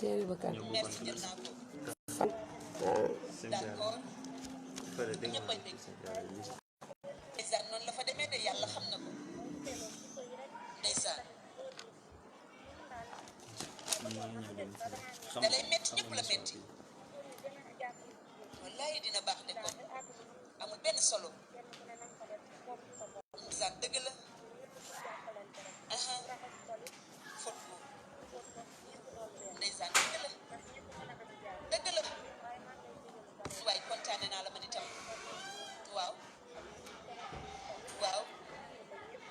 teere ba kan merci jël naa ko d'accord ñëpp a dégg ndeysaan noonu la fa demee de yàlla xam na ko ndeysaan da lay metti ñëpp la metti wallaay dina baax de kon amul benn solo ndeysaan dëgg la fot ko ndeysaan dëgg la dëgg la waaye kontaane naa la man itam waaw waaw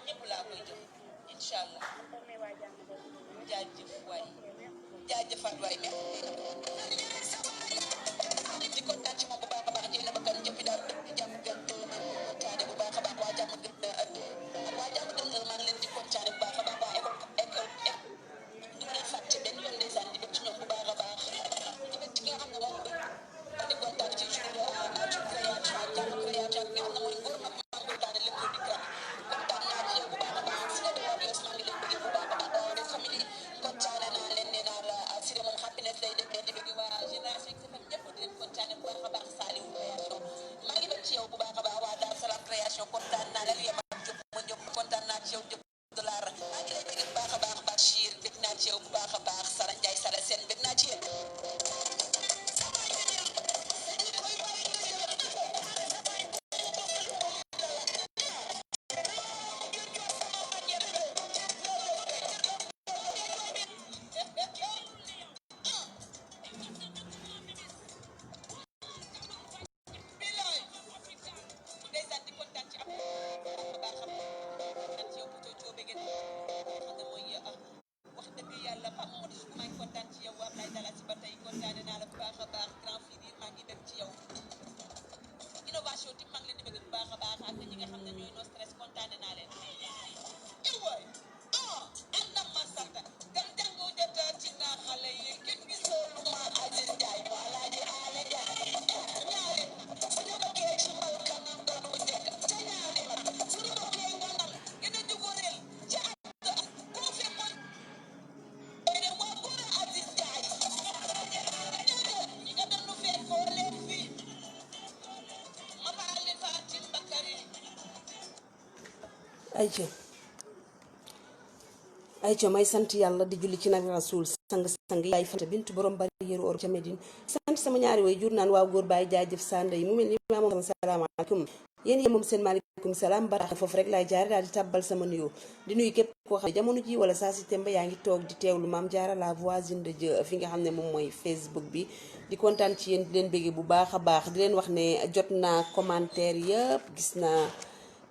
ñëpp laa koy jox incha allah jaajëf waay jaajëfaat waay di kontaan ci moom bu baax a baax jël na ba kan jëppi daal di jàmm gën kontaane bu baax a baax waa jàmm gën waa jàmm gën maa ngi leen di kontaane bu baax a baax waa école du leen fàtte benn yoon ndeysaan di bëgg ci ñoom bu baax a baax di bëgg ci nga xam ne moom di kontaan ci suñu création ak jàmm création bi nga xam ne mooy góor mag maa ngi kontaane lépp di kan kontaan naa ci yow bu baax a baax si la doon yow maa ngi leen bëgg bu baax a baax waa des famille kontaane naa leen nee naa la si moom happiness lay def di bëgg waa génération ñëpp di leen kontaane bu baax a baax Saliou création maa ngi bëgg ci yow bu baax a baax waa Dar Salam création kontaan naa leen yema jóg ma jóg kontaan naa ci yow jóg de la maa ngi lay bëgg bu baax a baax Bachir bëgg naa ci yow bu baax a baax Sara Ndiaye Sara Sène bëgg naa ci yéen ayca may sant yàlla di julli ci nabi rasul sang yaay Fanta Bintu borom bari yéeru or ca Medine sant sama ñaari way jur naan waaw góor baay jaajëf sanda yi mu mel ni maa moom salaamaaleykum yéen moom seen maaleykum salaam barax foofu rek laay jaare daal di tàbbal sama nuyoo di nuyu képp koo xam ne jamono ji wala saa si temba yaa ngi toog di teewlu Maam Jaara la voisine de Dieu fi nga xam ne moom mooy Facebook bi di kontaan ci yéen di leen bëggee bu baax a baax di leen wax ne jot naa commentaire yëpp gis naa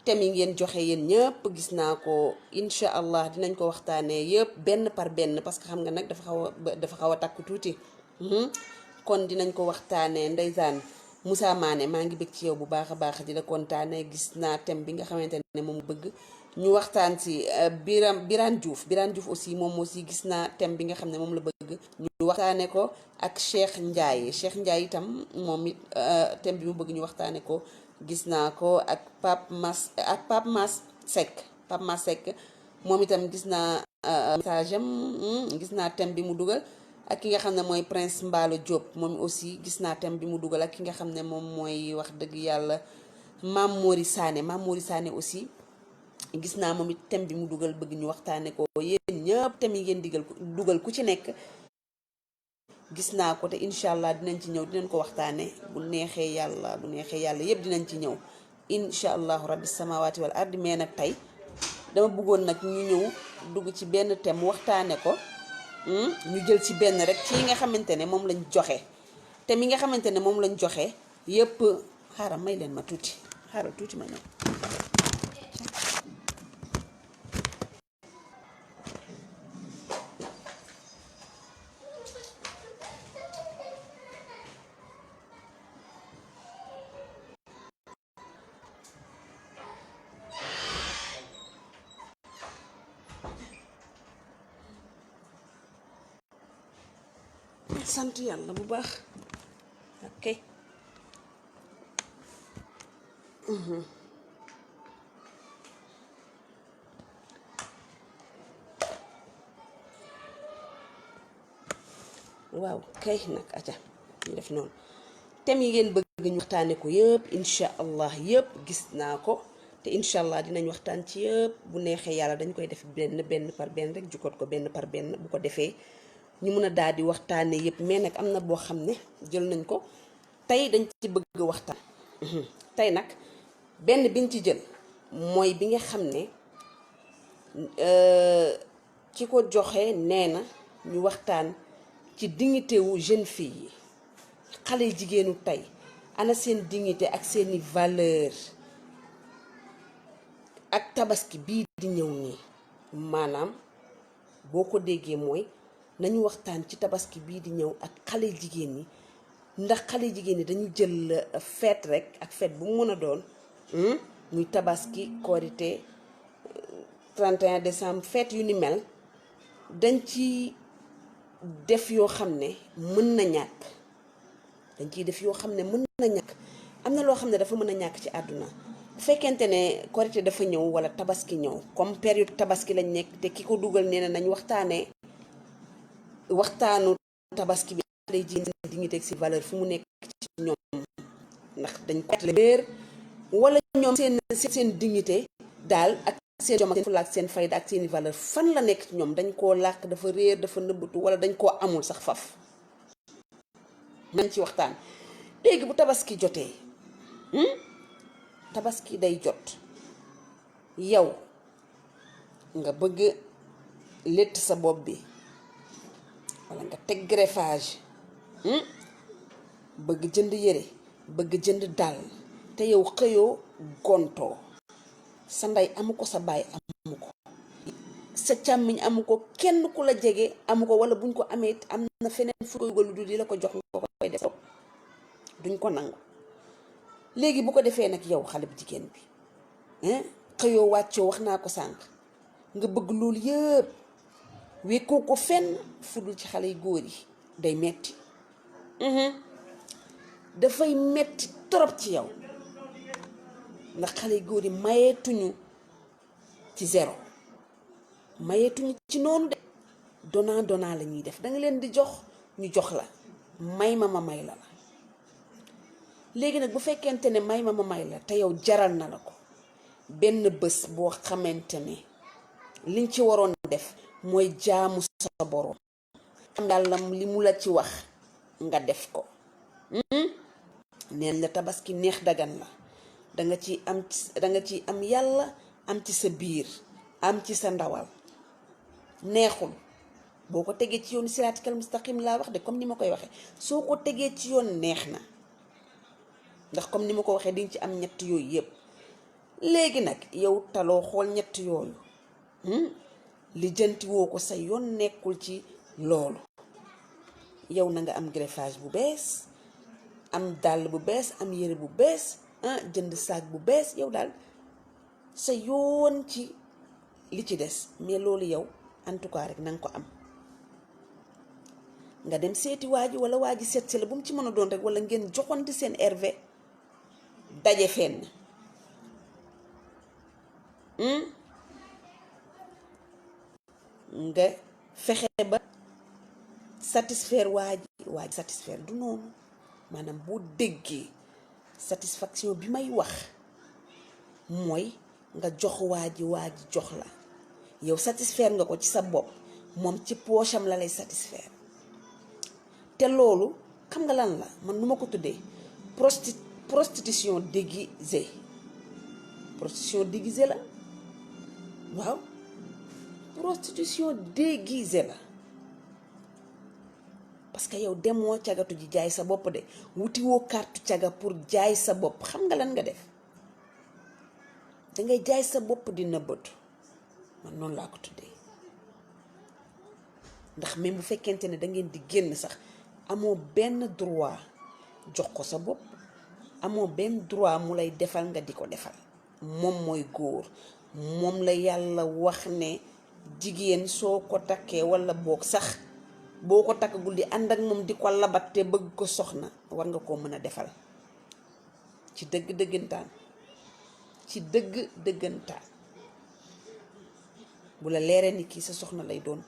thème yi ngeen joxe yéen ñëpp gis naa ko incha allah dinañ ko waxtaanee yëpp benn par benn parce que xam nga nag dafa xaw a takku tuuti kon dinañ ko waxtaanee ndeysaan Moussa Mané maa ngi bëgg ci yow bu baax a baax di la kontaanee gis naa thème bi nga xamante ne moom bëgg ñu waxtaan si Birane Diouf aussi moom aussi gis naa thème bi nga xam ne moom la bëgg ñu waxtaane ko ak Cheikh Ndiaye itam moom it thème bi mu bëgg ñu waxtaane ko gis naa ko ak Pape Mas Seck moom itam gis naa message am gis naa thème bi mu dugal ak ki nga xam ne mooy Prince Mballo Diop moom aussi gis naa thème bi mu dugal ak ki nga xam ne moom mooy wax dëgg yàlla Mame Mori Sané aussi gis naa moom it thème bi mu dugal bëgg ñu waxtaane ko yéen ñëpp thème yi ngeen dugal ku ci nekk gis naa ko te incha allah dinañ ci ñëw dinañ ko waxtaane bu neexee yàlla yëpp dinañ ci ñëw incha allahu rabbi samawati wal ardi mais nag tey dama bëggoon nag ñu ñëw dugg ci benn thème waxtaane ko ñu jël ci benn rek ci nga xamante ne moom lañ joxe te mi nga xamante ne moom lañ joxe yëpp xaaral may leen ma tuuti ma ñëw sant yàlla bu baax ok waaw kay nag aca ñu def noonu thème yi ngeen bëgg ñu waxtaane ko yëpp incha allah yëpp gis naa ko te incha allah dinañ waxtaan ci yëpp bu neexee yàlla dañ koy def benn par benn rek jukkoot ko benn par benn bu ko defee ñu mun a daal di waxtaane yëpp mais nag am na boo xam ne jël nañ ko tey dañ ci bëgg waxtaan tey nag benn biñ ci jël mooy bi nga xam ne ki ko joxe nee na ñu waxtaan ci dignité wu jeune fille yi xale jigéenu tey ana seen dignité ak seeni valeur ak tabaski bii di ñëw nii maanaam boo ko déggee mooy nañu waxtaan ci tabaski bii di ñëw ak xale jigéen ñi ndax xale jigéen ñi dañu jël fête rek ak fête bu mu mën a doon muy tabaski korité 31 décembre fête yu ni mel dañ ci def yoo xam ne mën na ñàkk dañ ciy def yoo xam ne mën na ñàkk am na loo xam ne dafa mën a ñàkk ci àdduna bu fekkente ne korité dafa ñëw wala tabaski ñëw comme période tabaski lañ nekk te ki ko dugal nee na nañ waxtaanee waxtaanu tabaski bi xale jigéen seen dignité ak seen valeur fu mu nekk ci ñoom ndax dañ ko leer wala ñoom seen dignité daal ak seen jom ak seen fulla ak seen fayda ak seeni valeur fan la nekk ci ñoom dañ koo làkk dafa réer dafa nëbbatu wala dañ koo amul sax faf nañ ci waxtaan léegi bu tabaski jotee tabaski day jot yow nga bëgg létt sa bopp bi wala nga teg greffage bëgg jënd yére bëgg jënd dàll te yow xëyoo gontoo sa ndey amu ko sa baay amu ko sa càmmiñ amu ko kenn ku la jege amu ko wala buñ ko amee am na feneen fu koy lu dul di la ko jox nga koy def duñ ko nangu léegi bu ko defee nag yow xale bu jigéen bi xëyoo wàccoo wax naa ko sànq nga bëgg loolu yëpp wekkoo ko fenn fudul ci xale yu góor yi day metti dafay metti trop ci yow ndax xale yu góor yi mayeetuñu ci zéro mayeetuñu ci noonu de donnant la ñuy def danga leen di jox ñu jox la may ma may la léegi nag bu fekkente ne may ma may la te yow jaral na la ko benn bés boo xamante ne liñ ci waroon def mooy jaamu sa boroom xam yàlla li mu la ci wax nga def ko neen la tabaski neex dagan la danga ci am yàlla am ci sa biir am ci sa ndawal neexul boo ko tegee ci yoon siraatikal mustaqim laa wax de comme ni ma koy waxee soo ko tegee ci yoon neex na ndax comme ni ma ko waxee dinga ci am ñett yooyu yëpp léegi nag yow taloo xool ñett yooyu lijjanti woo ko sa yoon nekkul ci loolu yow na nga am greffage bu bees am dàll bu bees am yére bu bees jënd saag bu bees yow daal sa yoon ci li ci des mais loolu yow en tout cas rek na nga ko am nga dem seeti waa ji wala waa ji seet si la bu mu ci mën a doon rek wala ngeen joxonti seen RV daje fenn nga fexe ba satisfaire waa ji satisfaire du noonu maanaam boo déggee satisfaction bi may wax mooy nga jox waa ji jox la yow satisfaire nga ko ci sa bopp moom ci poosam la lay satisfaire te loolu xam nga lan la man nu ma ko tuddee prostitution déguisée la waaw prostitution déguisée la parce que yow demoo cagatu ji jaay sa bopp de wutiwoo carte caga pour jaay sa bopp xam nga lan nga def dangay jaay sa bopp di nëbbatu man noonu laa ko tuddee ndax même bu fekkente ne da ngeen di génn sax amoo benn droit jox ko sa bopp amoo benn droit mu lay defal nga di ko defal moom mooy góor moom la yàlla wax ne jigéen soo ko takkee walla boog sax boo ko takkagul di ànd ak moom di ko labat te bëgg ko soxna war nga koo mën a defal ci dëgg dëggantaan bu la leeree ni kii sa soxna lay doon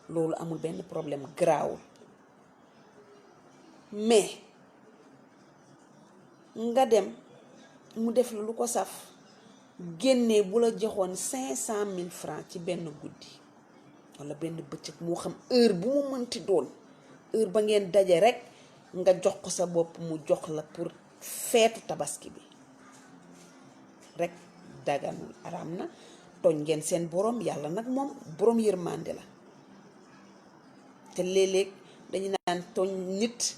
loolu amul benn problème garaawul mais nga dem mu def la lu ko saf génnee bu la joxoon 500 000 francs ci benn guddi walla benn bëccëg moo xam heure bu mu mënti doon heure ba ngeen daje rekk nga jox ko sa bopp mu jox la pour feetu tabaski bi rekk daganul araam na tooñ ngeen seen borom. yàlla nag moom borom yërmande la te léeg-léeg dañu naan tooñ nit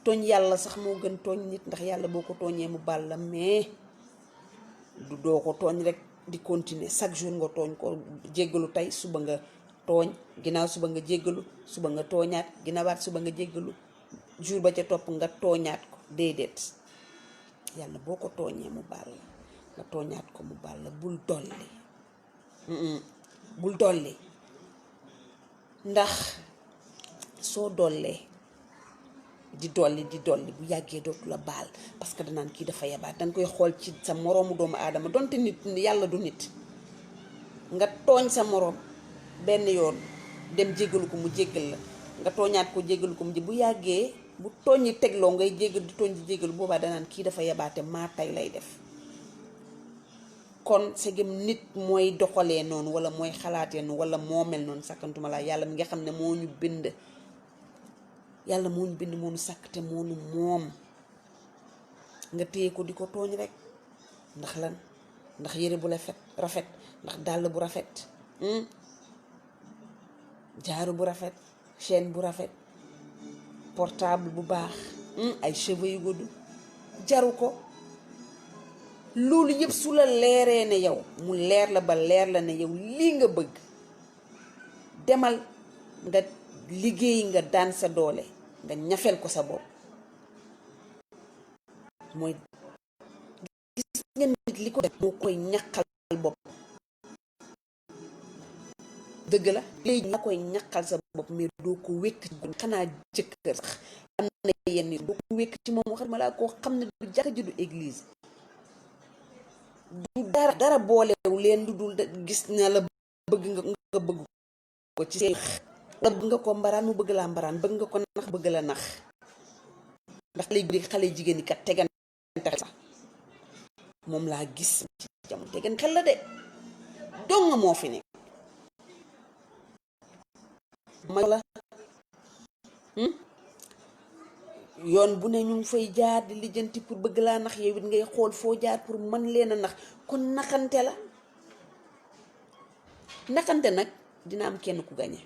tooñ yàlla sax moo gën tooñ nit ndax yàlla boo ko tooñee mu baal la mais du doo ko tooñ rekk di continuer chaque jour nga tooñ ko jéggalu tey suba nga tooñ ginnaaw suba nga jéggalu suba nga tooñaat ginnaawaat suba nga jéggalu jour ba ca topp nga tooñaat ko déedéet yàlla boo ko tooñee mu baal la nga tooñaat ko mu baal la bul dolli bul dolli ndax soo dollee di dolli bu yàggee dootu la baal parce que danaan kii dafa yabaat danga koy xool ci sa moroomu doomu aadama donte nit yàlla du nit nga tooñ sa moroom benn yoon dem jéggalu ko mu jéggal la nga tooñaat ko jéggalu ko mu bu yàggee bu tooñi tegloo ngay jéggal di tooñ di jéggalu boobaa danaan kii dafa yabaate maa tay lay def. kon segem nit mooy doxalee noonu wala mooy xalaatee noonu wala moo mel noonu sàkkantuma la yàlla mi nga xam ne moo ñu bind yàlla moo ñu bind moo ñu sàkk te moo ñu moom nga téye ko di ko tooñ rek ndax lan ndax yére bu rafet ndax dàll bu rafet jaaru bu rafet chaîne bu rafet portable bu baax ay cheveux yu gudd jaru ko. loolu yëpp su la leeree ne yow mu leer la ba leer la ne yow lii nga bëgg demal nga liggéey nga daan sa doole nga ñafel ko sa bopp. mooy gis nga nit li ko def moo koy ñaqal bopp dëgg la léegi nga koy ñaqal sa bopp mais doo ko wékk ci xanaa jëkkër sax am na yenn doo ko wékk ci moom waxat ma laa koo xam ne du jàkka ji du église du dara boolewu leen lu dul gis na la bëgg nga bëgg ko ci seen nga bëgg nga ko mbaraan mu bëgg laa mbaraan bëgg nga ko nax bëgg la nax ndax léegi xale jigéen ñi kat tegante sax moom laa gis ci jamono tegan xel la de dong moo fi nekk ma la yoon bu ne ñu ngi fay jaar di lijjanti pour bëgg laa nax yow it ngay xool foo jaar pour mën leen a nax kon naxante la naxante nag dina am kenn ku gañe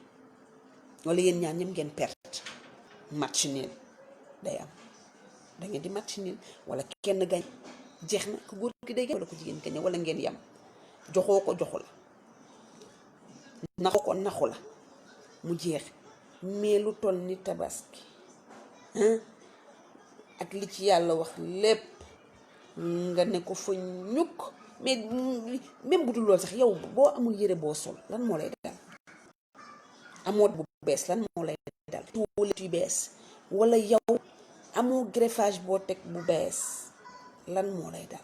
wala yéen ñaar ñëpp ngeen perte match nul day am da ngeen di match nul wala kenn gañ jeex na ku góor ki day gañ wala ku jigéen gañe wala ngeen yam joxoo ko joxu la naxoo ko naxu la mu jeex mais lu toll ni tabaski ak li ci yàlla wax lépp nga ne ko fa ñukk mais même bu dul loolu sax yow boo amul yére boo sol lan moo lay dal amoo bu bees lan moo lay dal toilette yu bees wala yow amoo greffage boo teg bu bees lan moo lay dal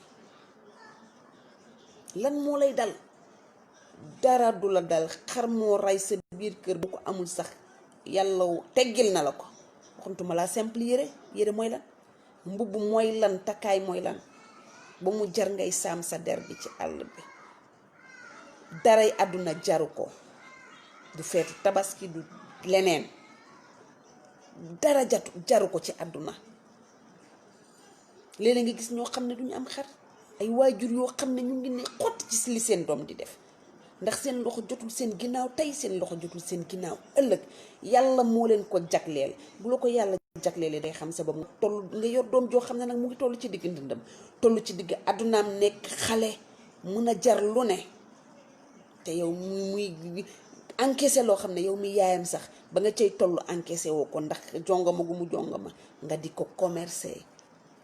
lan moo lay dal dara du la dal xar moo rey sa biir kër bu ko amul sax yàlla teggil na la ko waxantuma laa simple yére mooy lan mbubb mooy lan takkaay mooy lan ba mu jar ngay saam sa der bi ci àll bi daray àdduna jaru ko du feetu tabaski du leneen dara jaru ko ci àdduna léeg-léeg nga gis ñoo xam ne duñu am xar ay waajur yoo xam ne ñu ngi ne xott ci li seen doom di def ndax seen loxo jotul seen ginnaaw tey seen loxo jotul seen ginnaaw ëllëg yàlla moo leen ko jagleel bu la ko yàlla jagleele day xam sa bopp nga toll nga yor doom joo xam ne nag mu ngi toll ci digg ndëndam toll ci digg àddunaam nekk xale mun a jar lu ne te yow muy encaissé loo xam ne yow mi yaayam sax ba nga cay toll encaissé woo ko ndax jongama gu mu jongama nga di ko commercer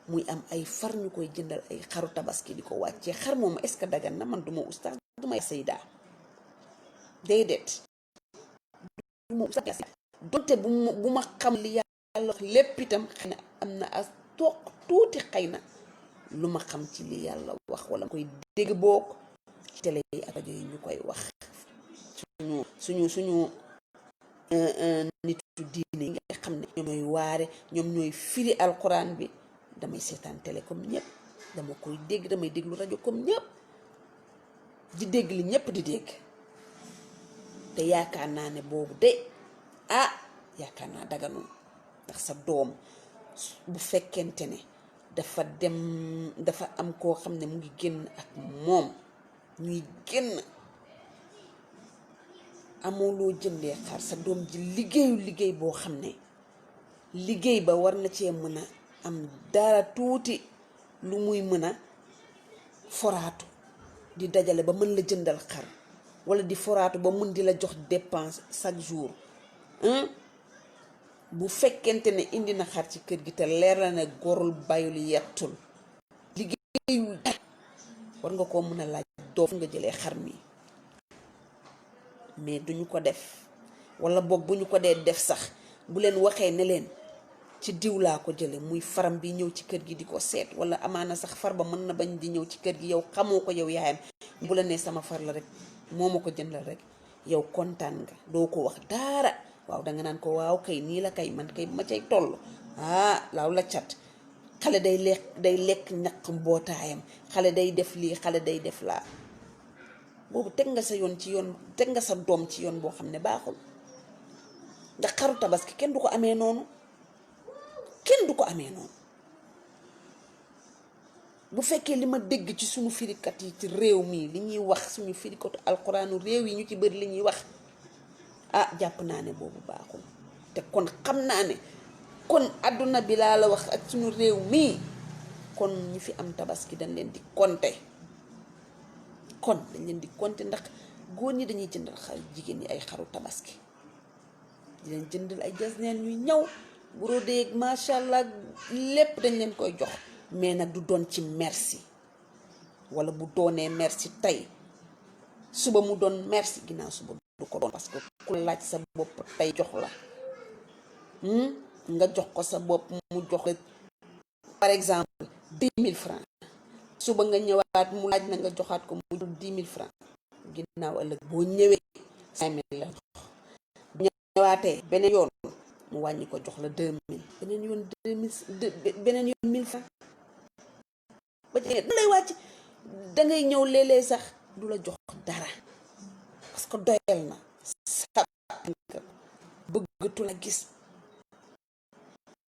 muy am ay far ñu koy jëndal ay xaru tabaski di ko wàccee xar moom est-ce que dagan na man duma ustaas duma sayda déedéet duma ustaas donte bu ma xam li yàlla wax lépp itam xëy na am na as toog tuuti xëy na lu ma xam ci li yàlla wax wala koy dégg boog ci télé yi ak rajo yi ñu koy wax suñu nit diine yi nga xam ne ñoom ñooy waare ñoom ñooy firi alquran bi damay seetaan télé comme ñëpp dama koy dégg damay déglu rajo comme ñëpp di dégg li ñëpp di dégg te yaakaar naa ne boobu de yaakaar naa daganul ndax sa doom bu fekkente ne dafa am koo xam ne mu ngi génn ak moom ñuy génn amoo loo jëndee xar sa doom ji liggéey boo xam ne liggéey ba war na cee mën a am dara tuuti lu muy mën a foraatu di dajale ba mën la jëndal xar wala di foraatu ba mën di la jox dépense chaque jour bu fekkente ne indi na xar ci kër gi te leer la ne gorul bayul yettul liggéeyul war nga koo mën a laaj doof nga jëlee xar mi mais duñu ko def wala boog bu ñu ko dee def sax bu leen waxee ne leen ci diw laa ko jële muy faram bi ñëw ci kër gi di ko seet wala amaana sax far ba mën na bañ di ñëw ci kër gi yow xamoo ko yow yaayam bu la nee sama far la rek moo ma ko jëndal rek yow kontaan nga doo ko wax dara waaw danga naan ko waaw kay nii la kay man kay ma cay toll laaw la cat xale day lekk ñaq mbootaayam xale day def lii xale day def laa boobu teg nga sa doom ci yoon boo xam ne baaxul ndax xaru tabaski kenn du ko amee noonu bu fekkee li ma dégg ci suñu firikat yi ci réew mi li ñuy wax suñu firikatu alxuraanu réew yi ñu ci bëri li ñuy wax jàpp naa ne boobu baaxul te kon xam naa ne kon àdduna bi laa la wax ak suñu réew mii kon ñi fi am tabaski dañ leen di compter ndax góor ñi dañuy jëndal xar jigéen ñi ay xaru tabaski di leen jëndal ay jasneen ñuy ñaw brodé macha allah lépp dañ leen koy jox mais nag du doon ci merci wala bu doonee merci tey suba mu doon merci ginnaaw suba du ko doon parce que ku laaj sa bopp tey jox la nga jox ko sa bopp mu jox la par exemple 10 000 francs suba nga ñëwaat mu laaj na nga joxaat ko mu jox 10 000 francs ginnaaw ëllëg boo ñëwee 5 000 la jox bu ñëwaatee beneen yoon mu wàññi ko jox la 2 000 beneen yoon 1000 francs ba da lay wàcc dangay ñëw léeg-léeg sax du la jox dara parce que doyal na sa bëggatu la gis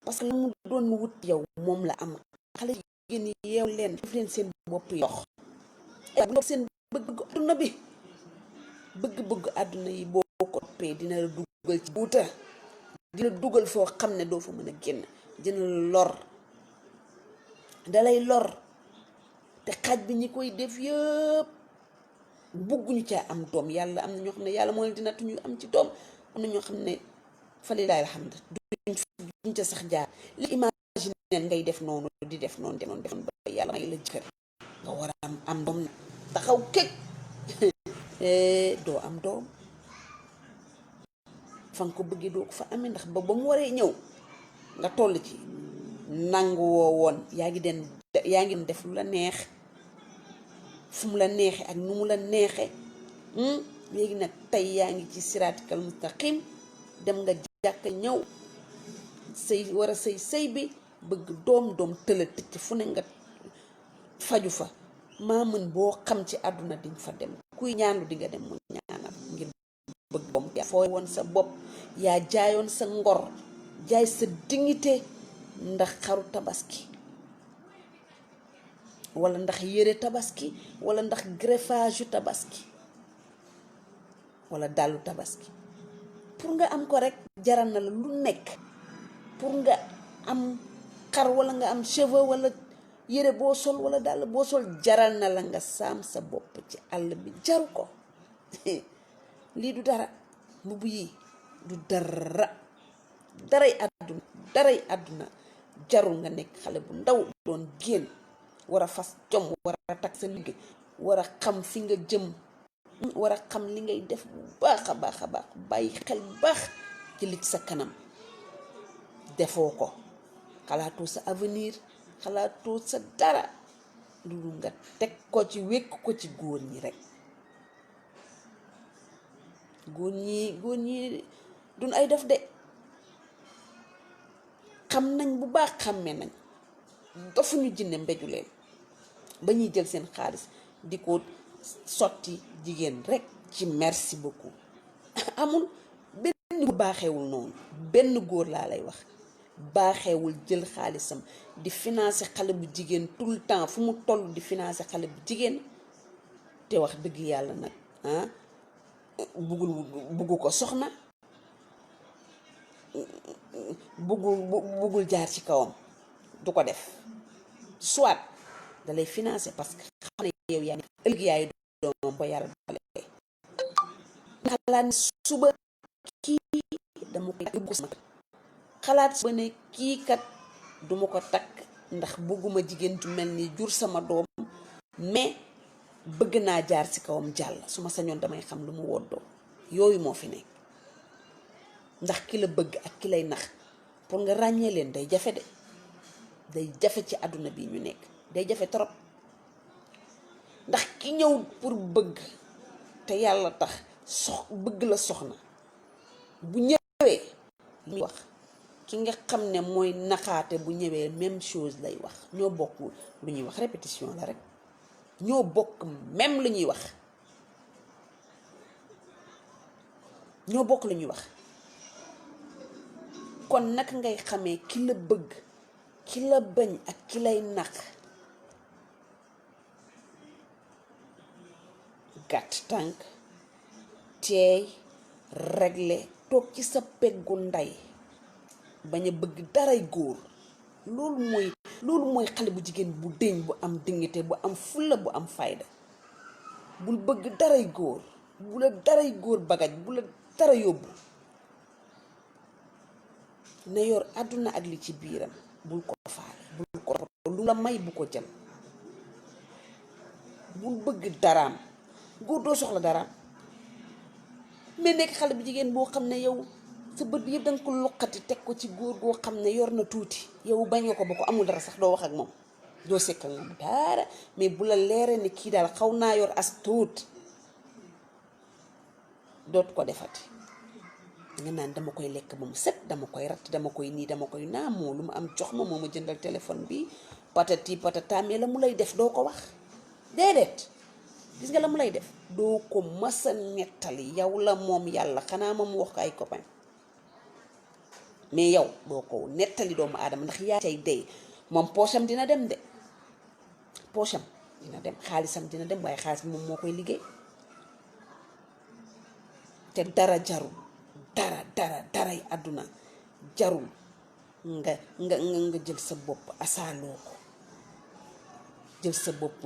parce que la mu doon wut yow moom la am xale jigéen yi yeew leen def leen seen bopp yox bu seen bëgg àdduna bi bëgg àdduna yi boo ko toppee dina la dugal ci buuta dina dugal foo xam ne doo fa mën a génn dina la lor dalay lor te xaaj bi ñi koy def yëpp bugguñu caa am doom yàlla am na ñoo xam ne yàlla moo leen dina tuñu am ci doom am na ñoo xam ne fa lilaay alhamd duñ ca sax jaar li imaginer ngay def noonu di def noonu ba yàlla may la jëkkër nga war a am doom na taxaw kek doo am doom fa nga ko bëggee doo ko fa amee ndax ba mu waree ñëw nga toll ci nangu woo woon yaa ngi def lu la neex fu mu la neexe ak nu mu la neexe léegi nag tey yaa ngi ci siraatikal mustaqim dem nga jàkk ñëw war a sëy bi bëgg doom tëla tëcc fu ne nga faju fa maa mën boo xam ci àdduna diñ fa dem kuy ñaanlu di nga dem mu ñaanal ngir bëgg doom yaa fooy woon sa bopp yaa jaayoon sa ngor jaay sa dignité ndax xaru tabaski wala ndax yére tabaski wala ndax greffage yu tabaski wala dàllu tabaski pour nga am ko rek jaral na la lu nekk pour nga am xar wala nga am cheveux wala yére boo sol wala dàll boo sol jaral na la nga saam sa bopp ci àll bi jaru ko lii du dara mbubb yi du daray àdduna jarul nga nekk xale bu ndaw doon génn war a fas jom war a takk sa liggéey war a xam fi nga jëm war a xam li ngay def bu baax a baax bàyyi xel bu baax ci li sa kanam defoo ko xalaatoo sa avenir xalaatoo sa dara lu nga teg ko ci wékk ko ci góor ñi rek góor ñi duñ ay def de xam nañ bu baax xàmmee nañ dafa ñu jinne mbeju leen ba ñuy jël seen xaalis di ko sotti jigéen rek ci merci beaucoup amul benn góor baaxeewul noonu benn góor laa lay wax baaxeewul jël xaalisam di financer xale bu jigéen tout le temps fu mu toll di financer xale bu jigéen te wax dëgg yàlla nag buggu ko soxna buggul jaar ci kawam du ko def soit da lay financer parce que xam ne yow yaa ëllëg yaay doomam ko yàlla dale xalaat ne suba kii dama koy yóbbu sama xalaat suba ne kii kat duma ko takk ndax bëgguma jigéen ju mel ni jur sama doom mais bëgg naa jaar ci kawam jàll su ma sañoon damay xam lu mu woddoo yooyu moo fi nekk ndax ki la bëgg ak ki lay nax pour nga ràññee leen day jafe de day jafe ci àdduna bi ñu nekk day jafe trop ndax ki ñëw pour bëgg te yàlla tax bëgg la soxna bu ñëwee li muy wax ki nga xam ne mooy naxaate bu ñëwee même chose lay wax ñoo bokk lu ñuy wax répétition la rek ñoo bokk même lu ñuy wax ñoo bokk lu ñuy wax kon naka ngay xamee ki la bëgg ki la bañ ak ki lay nax gàtt tànk teey réglé toog ci sa peggu ndey bañ a bëgg daray góor loolu mooy xale bu jigéen bu déñ bu am dignité bu am fulla bu am fayda bul bëgg daray góor bu la daray góor bagaj bu la dara yóbbu na yor àdduna ak li ci biiram bul ko faale bul ko lu la may bu ko jël bul bëgg daraam góor doo soxla daraam mais nekk xale bu jigéen boo xam ne yow sa bët bi yëpp danga ko luqati teg ko ci góor goo xam ne yor na tuuti yow bañ nga ko ba ko amul dara sax doo wax ak moom doo sekk ak moom dara mais bu la leeree ne kii daal xaw naa yor as tuut doot ko defati nga naan dama koy lekk ba mu set dama koy ratt dama koy nii dama koy naamoo lu ma am jox ma moo ma jëndal téléphone bi patati patata mais la mu lay def doo ko wax déedéet gis nga la mu lay def doo ko masa nettali yow la moom yàlla xanaa ma mu wax ko ay copain mais yow doo ko nettali doomu aadama ndax yaa cay dey moom poosam dina dem de poosam dina dem xaalisam dina dem waaye xaalis bi moom moo koy liggéey te dara jarul daray àdduna jarul nga jël sa bopp asaaloo ko jël sa bopp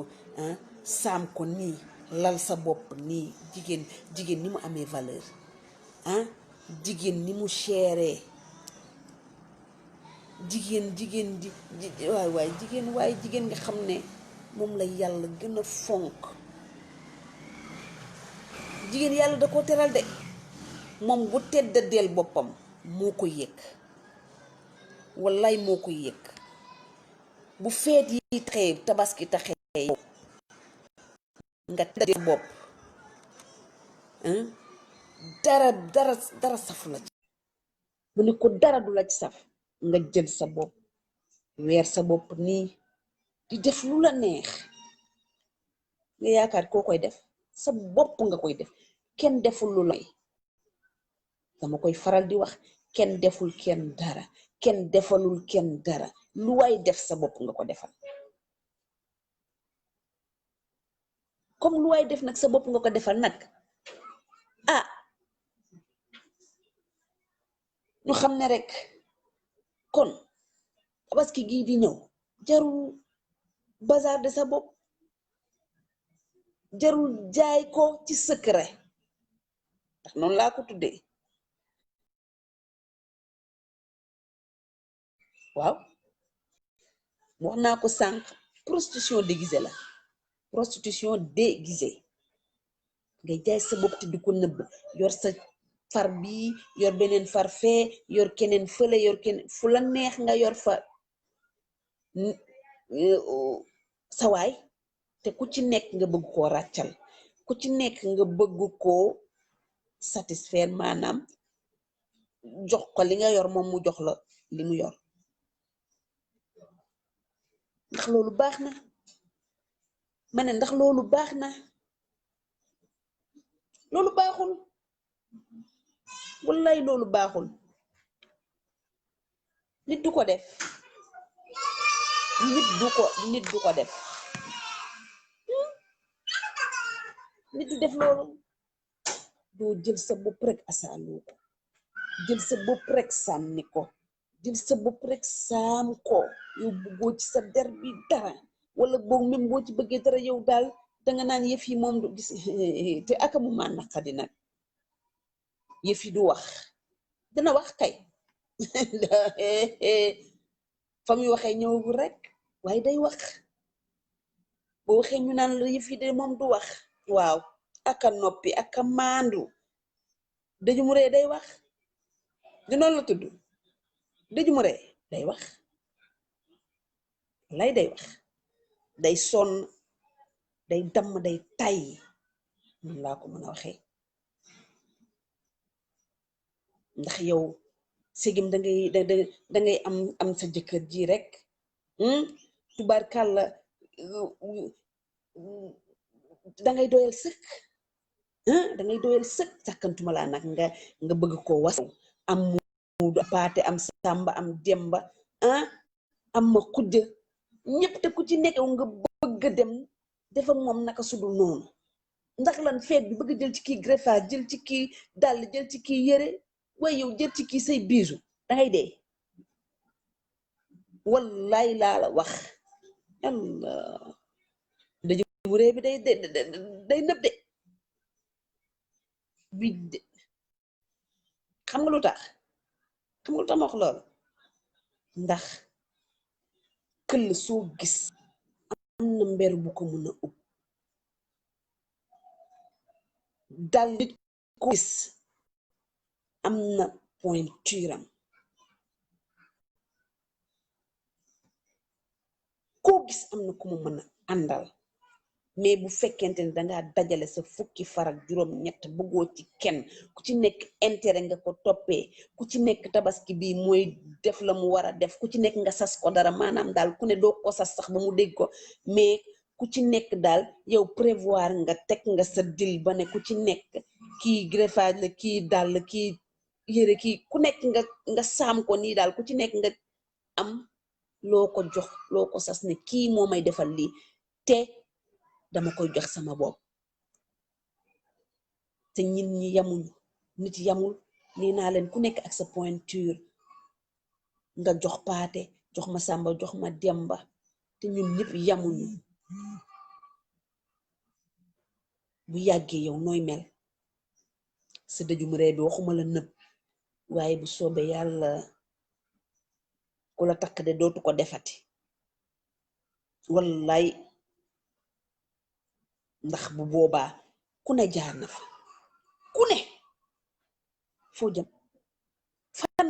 saam ko nii lal sa bopp nii jigéen ni mu amee valeur jigéen ni mu chéré jigéen jigéen nga xam ne moom la yàlla gën a fonk jigéen yàlla da ko teral de moom bu tedd del boppam moo ko yëg wallaay moo ko yëg bu feet yi taxee tabaski taxee nga tedd bopp dara safu la ci bu ni ko dara du la ci saf nga jël sa bopp weer sa bopp nii di def lu la neex nga yaakaar koo koy def sa bopp nga koy def kenn deful lu lay dama koy faral di wax kenn deful kenn dara kenn defalul kenn dara lu waay def sa bopp nga ko defal comme lu waay def nag sa bopp nga ko defal nag ñu xam ne rek kon tabaski gii di ñëw jarul bazar de sa bopp jarul jaay ko ci secret ndax noonu laa ko tuddee waaw wax naa ko sànq prostitution déguisée la prostitution déguisée ngay jaay sa bopp te di ko nëbb yor sa far bii yor beneen far fee yor keneen fële yor keneen fu la neex nga yor fa sawaay te ku ci nekk nga bëgg koo ràccal ku ci nekk nga bëgg koo satisfaire maanaam jox ko li nga yor moom mu jox la li mu yor ndax loolu baax na ma ne ndax loolu baax na loolu baaxul wallaay loolu baaxul nit du ko def nit du ko def nit du def loolu doo jël sa bopp rek asaaloo ko jël sa bopp rek sànni ko jël sa bopp rek saam ko yow bëggoo ci sa der bi dara wala boog même boo ci bëggee dara yow daal danga naan yëf yi moom du gis te akamu maa naqadi nag yëf yi du wax dina wax kay fa muy waxee ñëwagul rek waaye day wax boo waxee ñu naan la yëf yi de moom du wax waaw aka noppi aka maandu dëju mu ree day wax di noonu la tudd dëju mu ree day wax lay day wax day sonn day damm day tay mun laa ko mën a waxee ndax yow ségim dangay am sa jëkkër ji rek tubaarkàlla dangay doyal sëkk dangay doyal sëkk sàkkantuma laa nag nga bëgg ko was am mu paate am sàmba am demba am ma xujja ñëpp te ku ci nekk nga bëgg dem dafa moom naka sudul noonu ndax lan feet bi bëgg jël ci kii greffage jël ci kii dàll jël ci kii yëre waaye yow jël ci kii say biisu dangay dee wallaay laa la wax allah dëju bu ree bi day nëb de bi xam nga lu tax ma wax loolu ndax këll soo gis am na mber bu ko mën a ub dal nit ko gis am na pointure am koo gis am na ku mu mën a àndal mais bu fekkente ne dangaa dajale sa fukki farak juróom ñett bëggoo ci kenn ku ci nekk intérêt nga ko toppee ku ci nekk tabaski bi mooy def la mu war a def ku ci nekk nga sas ko dara maanaam daal ku ne doo ko sas sax ba mu dégg ko mais ku ci nekk daal yow prévoir nga teg nga sa dil ba ne ku ci nekk kii greffage la kii dàll kii yére kii ku nekk nga saam ko nii daal ku ci nekk nga am loo ko jox loo ko sas ne kii moo may defal lii te dama koy jox sama bopp te ñin ñi yamuñu nit yamul nee naa leen ku nekk ak sa pointure nga jox paate jox ma sàmba jox ma demba te ñun ñëpp yamuñu bu yàggee yow nooy mel sa dëjum ree bi waxuma la nëb waaye bu soobee yàlla ku la takk de dootu ko defati wallaay ndax bu boobaa ku ne jaar na fa ku ne foo jëm fan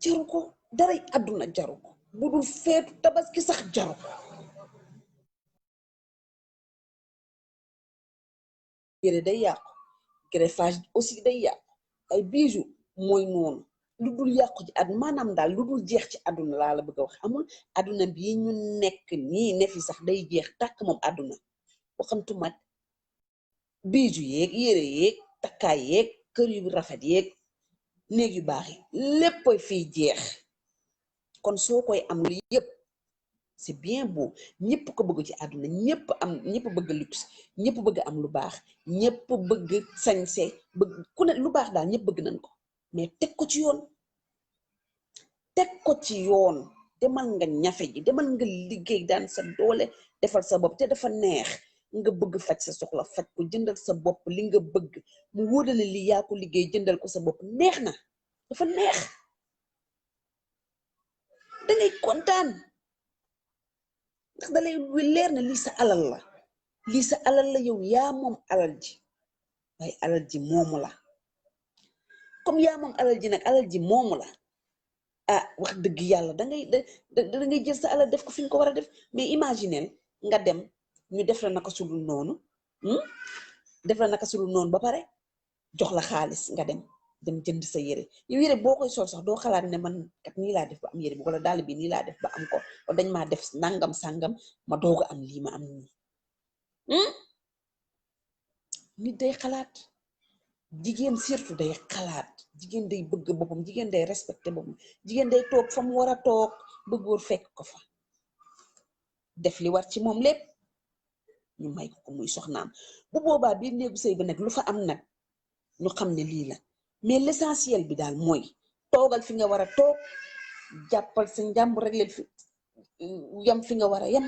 jaru ko daray àdduna jaru ko bu dul feetu tabaski sax jaru ko yére day yàqu greffage aussi day yàqu ay bijoux mooy noonu lu dul yàqu ci àdduna maanaam daal lu dul jeex ci àdduna laa la bëgg a wax amul àdduna bii ñu nekk nii ne fi sax day jeex tàkk moom àdduna waxantuma bijoux yeeg yére yeeg takkaay yeeg kër yu rafet yeeg néeg yu baax yi lépp fiy jeex kon soo koy am lu yépp c'est bien beau ñëpp ko bëgg ci àdduna ñëpp bëgg luxe ñëpp bëgg am lu baax ñëpp bëgg sañse bëgg ku ne lu baax daal ñëpp bëgg nañ ko mais teg ko ci yoon demal nga ñafe ji demal nga liggéey daan sa doole defal sa bopp te dafa neex nga bëgg faj sa soxla faj ko jëndal sa bopp li nga bëgg mu wóorale li yaa ko liggéey jëndal ko sa bopp neex na dafa neex dangay kontaan ndax dalay leer na lii sa alal la yow yaa moom alal ji waaye alal ji moomu la comme yaa moom alal ji nag alal ji moomu la wax dëgg yàlla dangay jël sa alal def ko fi nga ko war a def mais imagineel nga dem ñu def la naka sudul noonu ba pare jox la xaalis nga dem dem jënd sa yére yow yére boo koy sol sax doo xalaat ne man kat nii laa def ba am yére bi wala dàll bi nii laa def ba am ko wala dañ maa def nangam sàngam ma doog a am lii ma am nii nit day xalaat jigéen surtout day xalaat jigéen day bëgg boppam jigéen day respecté boppam jigéen day toog fa mu war a toog ba góor fekk ko fa def li war ci moom lépp ñu may ko muy soxnaam bu boobaa biir néegu sëy bi nag lu fa am nag ñu xam ne lii la mais l'essentiel bi daal mooy toogal fi nga war a toog jàppal sa njàmbur rek leen fi yam fi nga war a yam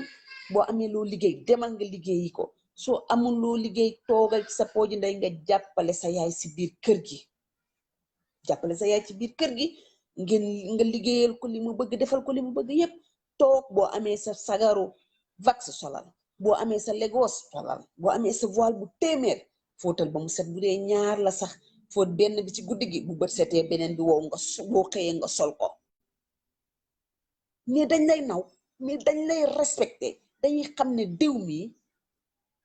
boo amee loo liggéey demal nga liggéeyi ko soo amul loo liggéey toogal ci sa pooji ndey nga jàppale sa yaay si biir kër gi jàppale sa yaay ci biir kër gi ngeen nga liggéeyal ko li mu bëgg defal ko li mu bëgg yépp toog boo amee sa sagaru vax solal boo amee sa Lagos solal boo amee sa voile bu téeméer fóotal ba mu set bu dee ñaar la sax fóot benn bi ci guddi gi bu bët setee beneen bi wow nga boo xëyee nga sol ko mais dañ lay naw mais dañ lay respecté dañuy xam ne diw mi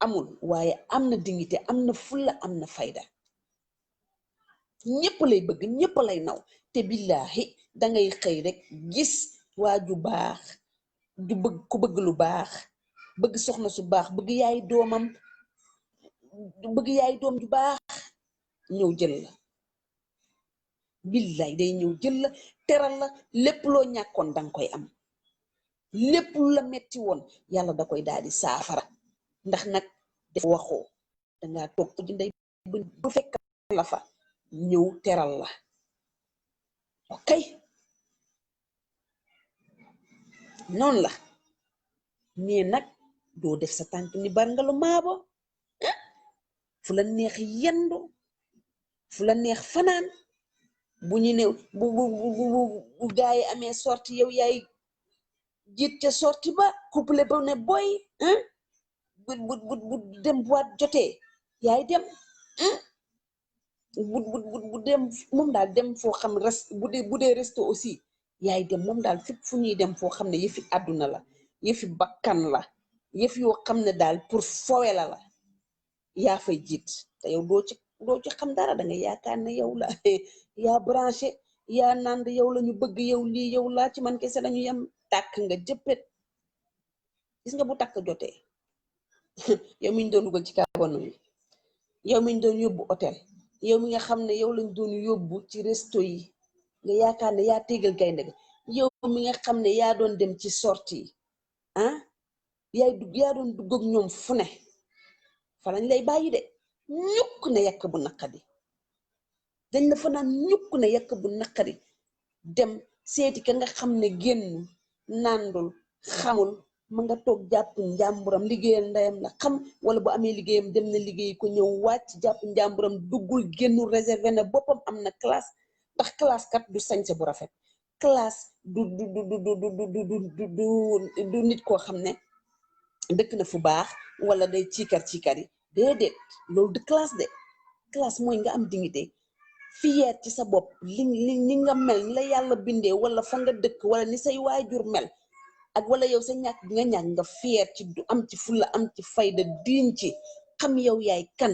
amul waaye am na dignité am na fulla am na fayda ñépp lay bëgg ñépp lay naw te billaahi dangay xëy rek gis waa ju baax ju bëgg ku bëgg lu baax bëgg soxna su baax bëgg yaay doomam bëgg yaay doom ju baax ñëw jël la billaay day ñëw jël la teral la lépp loo ñàkkoon danga koy am lépp lu la metti woon yàlla da koy daal di saafara ndax nag def waxoo dangaa toog ji ndey bu fekk la fa ñëw teral la ok noonu la mais nag doo def sa tànk ni bar nga lu maabo fu la neex yendu fu la neex fanaan bu ñu ne bu gaa yi amee sorti yow yaay jiit ca sorti ba couple ba ne boy bu dem boîte jotee yaay dem bu dem moom daal dem foo xam bu dee resto aussi yaay dem moom daal fépp fu ñuy dem foo xam ne yëfi àdduna la yëfi bakkan la yëf yoo xam ne daal pour fowe la yaa fay jiit te yow doo ci xam dara da nga yaakaar ne yow la yaa branché yaa nand yow la ñu bëgg yow lii yow laa ci man kese lañu yem tàkk nga jëppet gis nga bu takk jotee yow mi ñu doon dugal ci kaabanu yi yow mi ñu doon yóbbu hôtel yow mi nga xam ne yow lañ doon yóbbu ci resto yi nga yaakaar ne yaa tégal gaynde ga yow mi nga xam ne yaa doon dem ci sortie yi yaa doon dugg ak ñoom fu ne fa lañ lay bàyyi de ñukk ne yàq bu naqadi dañ la fa naan ñukk ne yàq bu naqadi dem seeti ka nga xam ne génn nàndul xamul ma nga toog jàpp njàmburam liggéeyal ndeyam la xam wala bu amee liggéeyam dem na liggéey ko ñëw wàcc jàpp njàmburam duggul génnul réservé na boppam am na classe ndax classe kat du sañse bu rafet classe du nit koo xam ne dëkk na fu baax wala day ciikar yi déedéet loolu de classe mooy nga am dignité fier ci sa bopp li nga mel ni la yàlla bindee wala fa nga dëkk wala ni say waajur mel ak wala yow sa ñàkk nga ñàkk nga fier ci du am ci fulla am ci fayda diin ci xam yow yaay kan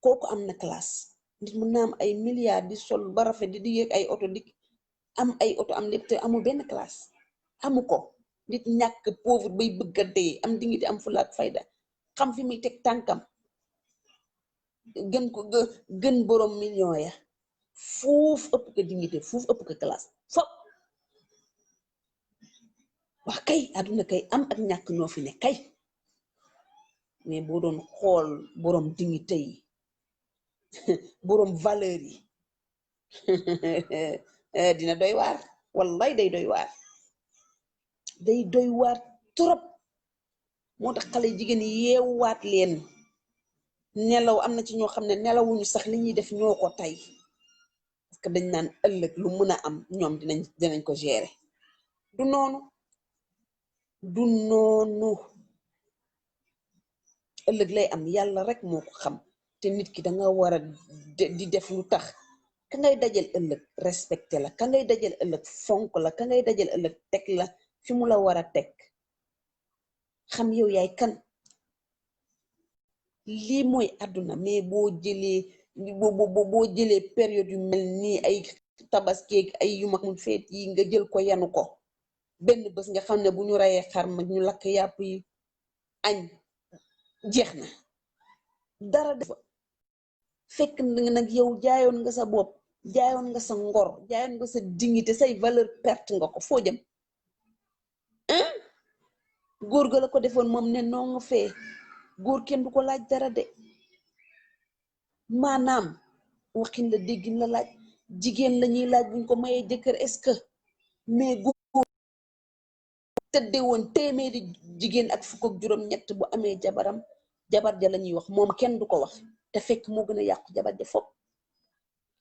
kooku am na classe nit mun na am ay milliards di sol ba rafet di yéeg ay oto di am ay oto am lépp te amul benn classe amu ko nit ñàkk pauvre bay bëgga dee am dignité am fulla ak fayda xam fi muy teg tànkam gën ko gën borom million ya fuuf ëpp ko dignité fuuf ëpp ko classe fop wax kay àdduna kay am ak ñàkk ñoo fi ne kay mais boo doon xool borom dignité yi borom valeur yi dina doy waar wallaay day doy waar trop moo tax xale jigéen yi yeewaat leen nelaw am na ci ñoo xam ne nelawuñu sax li ñuy def ñoo ko tey parce que dañ naan ëllëg lu mën a am ñoom dinañ ko gérer du noonu ëllëg lay am yàlla rek moo ko xam te nit ki danga war a di def lu tax ka ngay dajal ëllëg respecté la ka ngay dajal ëllëg fonk la ka ngay dajal ëllëg teg la fi mu la war a teg xam yow yaay kan lii mooy àdduna. Mais boo jëlee période yu mel nii ay tabaskeeg ay yu mag mu feet yi nga jël ko yanu ko benn bés nga xam ne bu ñu reyee xar ma ñu lakk yàpp yi añ jeex na dara def fekk na nag yow jaayoon nga sa bopp jaayoon nga sa ngor jaayoon nga sa dignité say valeur perte nga ko foo jëm góor ga la ko defoon moom ne noo nga fee góor kenn du ko laaj dara de maanaam waxin la déggin la laaj jigéen la ñuy laaj buñ ko mayee jëkkër est-ce que mais góor tëdde woon téeméeri jigéen ak fukk ak juróom-ñett bu amee jabaram jabar ja la ñuy wax moom kenn du ko wax te fekk moo gën a yàqu jabar ja fopp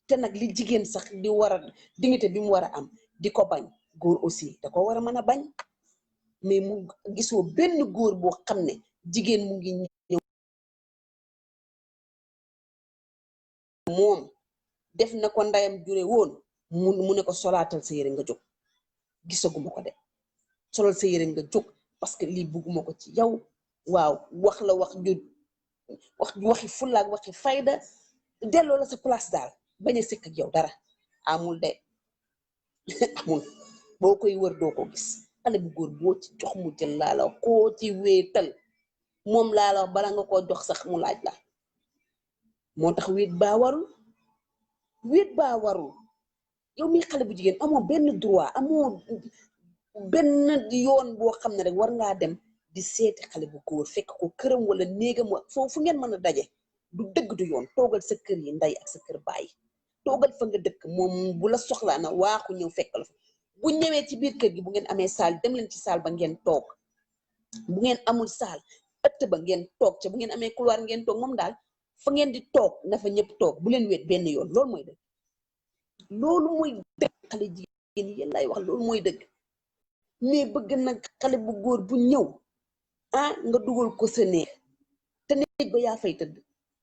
te nag li jigéen sax di war a dignité bi mu war a am di ko bañ góor aussi da ko war a mën a bañ mais mu gisoo benn góor boo xam ne jigéen mu ngi ñëw moom def na ko ndayam jure woon mu ne ko solaatal sa yére nga jóg gisaguma ko de solal sa yére nga jóg parce que lii bugguma ko ci yow waaw wax la waxi fullaak waxi fayda delloo la sa place daal bañ a sëkk ak yow dara amul de amul boo koy wër doo ko gis xale bu góor boo ci jox mu jël laa la koo ci wéetal moom laa la bala nga koo jox sax mu laaj la moo tax wéet baa warul yow mi xale bu jigéen amoo benn droit amoo benn yoon boo xam ne rek war ngaa dem di seeti xale bu góor fekk ko këram wala néegam foofu ngeen mën a daje du dëgg du yoon toogal sa kër yi ndey ak sa kër baay toogal fa nga dëkk moom bu la soxlaa na waaxu ñëw fekk la fa bu ñëwee ci biir kër gi bu ngeen amee saal dem leen ci saal ba ngeen toog bu ngeen amul saal ëtt ba ngeen toog ca bu ngeen amee couloir ngeen toog moom daal fa ngeen di toog na fa ñëpp toog bu leen wéet benn yoon loolu mooy dëgg xale jigéen yi yéen lay wax loolu mooy dëgg mais bëgg nag xale bu góor bu ñëw nga dugal ko sa néeg te néeg ba yaa fay tëdd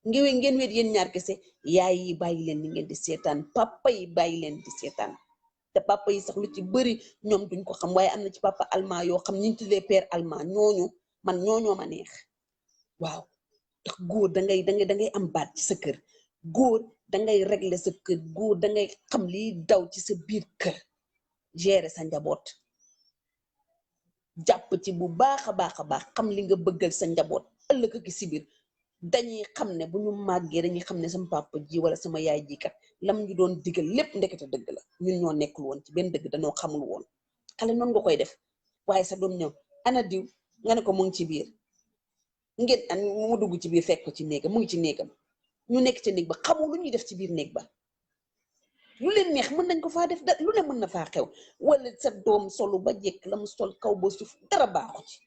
ngeen weet yéen ñaar kese yaay yi bàyyi leen ni ngeen di seetaan papa yi bàyyi leen di seetaan te papa yi sax lu ci bëri ñoom duñ ko xam waaye am na ci papa allemand yoo xam ñu tuddee père allemand ñooñoo ma neex waaw ndax góor dangay am baat ci sa kër góor dangay régler sa kër góor dangay xam liy daw ci sa biir kër gérer sa njaboot jàpp ci bu baax a baax xam li nga bëggal sa njaboot ëllëg ak si biir dañuy xam ne bu ñu màggee dañuy xam ne sama papa ji wala sama yaay ji kat lam ñu doon digal lépp ndekete dëgg la ñun ñoo nekkul woon ci benn dëgg dañoo xamul woon xale noonu nga koy def waaye sa doom ñëw ana diw nga ne ko mu ngi ci biir ngeen mu dugg ci biir fekk ko ci néegam mu ngi ci néegam ñu nekk ci néeg ba xamul lu ñuy def ci biir néeg ba lu leen neex mën nañ ko faa def lu ne mën na faa xew wala sa doom solu ba jekk la mu sol kaw ba suuf dara baaxu ci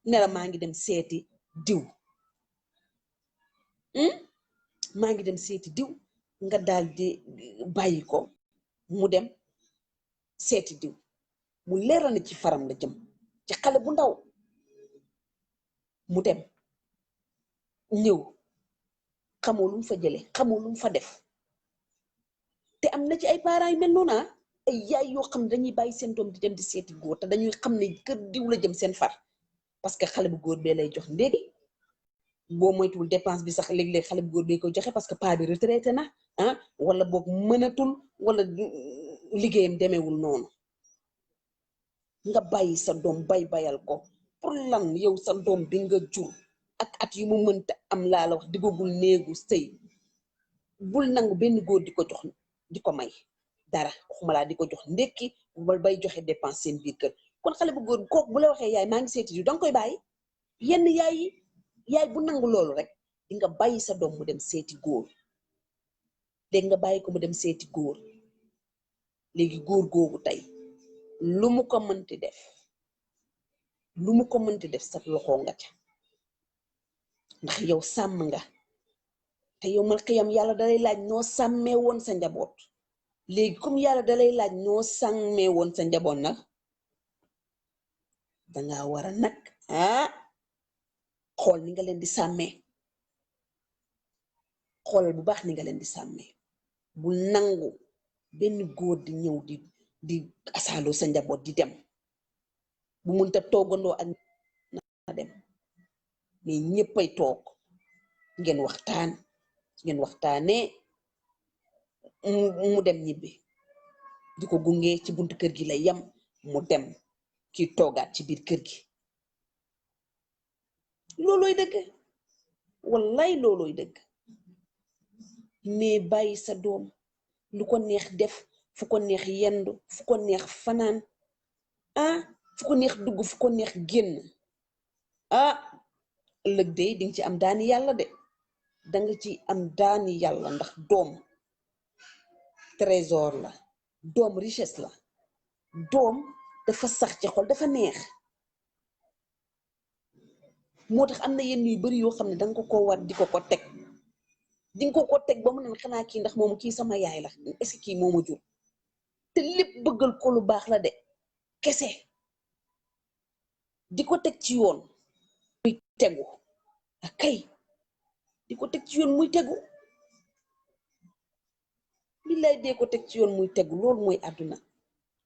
ne la maa ngi dem seeti diw maa ngi dem seeti diw nga daal di bàyyi ko mu dem seeti diw mu leeral na ci faram la jëm ci xale bu ndaw mu dem ñëw xamoo lu mu fa jële xamoo lu mu fa def te am na ci ay parents yu mel noonu ay yaay yoo xam ne dañuy bàyyi seen doom di dem di seeti góor te dañuy xam ne kër diw la jëm seen far parce que xale bu góor bee lay jox ndéegi boo moytuwul dépense bi sax léeg-léeg xale bu góor bee koy joxe parce que paa bi retraité na wala boog mënatul wala liggéeyam demeewul noonu nga bàyyi sa doom bayal ko pour lan yow sa doom bi nga jur ak at yu mu mënta am laa la wax diggagul néegu sëy bul nangu benn góor di ko jox di ko may dara waxuma laa di ko jox ndekki wala bay joxe dépense seen biir kër kon xale bu góor kooku bu la waxee yaay maa ngi seeti yu danga koy bàyyi yenn yaay bu nangu loolu rek di nga bàyyi sa doom mu dem seeti góor léegi nga bàyyi ko mu dem seeti góor léegi góor googu tey lu mu ko mënti def sa loxo nga ca ndax yow sàmm nga te yow mal xiyam yàlla dalay laaj noo sàmmee woon sa njaboot léegi comme yàlla dalay laaj noo sàmmee woon sa njaboot nag dangaa war a nag xool ni nga leen di sàmmee xoolal bu baax ni nga leen di sàmmee bu nangu benn góor di ñëw di asaaloo sa njaboot di dem bu munta toogandoo ak na dem mais ñëppay toog ngeen waxtaanee mu dem ñibbi di ko gunge ci buntu kër gi lay yam mu dem kii toogaat ci biir kër gi loolooy dëgg wallaay loolooy dëgg mais bàyyi sa doom lu ko neex def fu ko neex yendu fu ko neex fanaan fu ko neex dugg fu ko neex génn ëllëg de dinga ci am daani yàlla de danga ci am daani yàlla ndax doom trésor la doom richesse la doom dafa sax ci xol dafa neex moo tax am na yenn yu bari yoo xam ne danga ko war di ko teg dinga ko teg ba mu ne xanaa kii ndax moomu kii sama yaay la est-ce que kii mooma jur te lépp bëggal ko lu baax la de kese di ko teg ci yoon muy tegu ak kay di ko teg ci yoon muy tegu billaay dee ko teg ci yoon muy tegu loolu mooy àdduna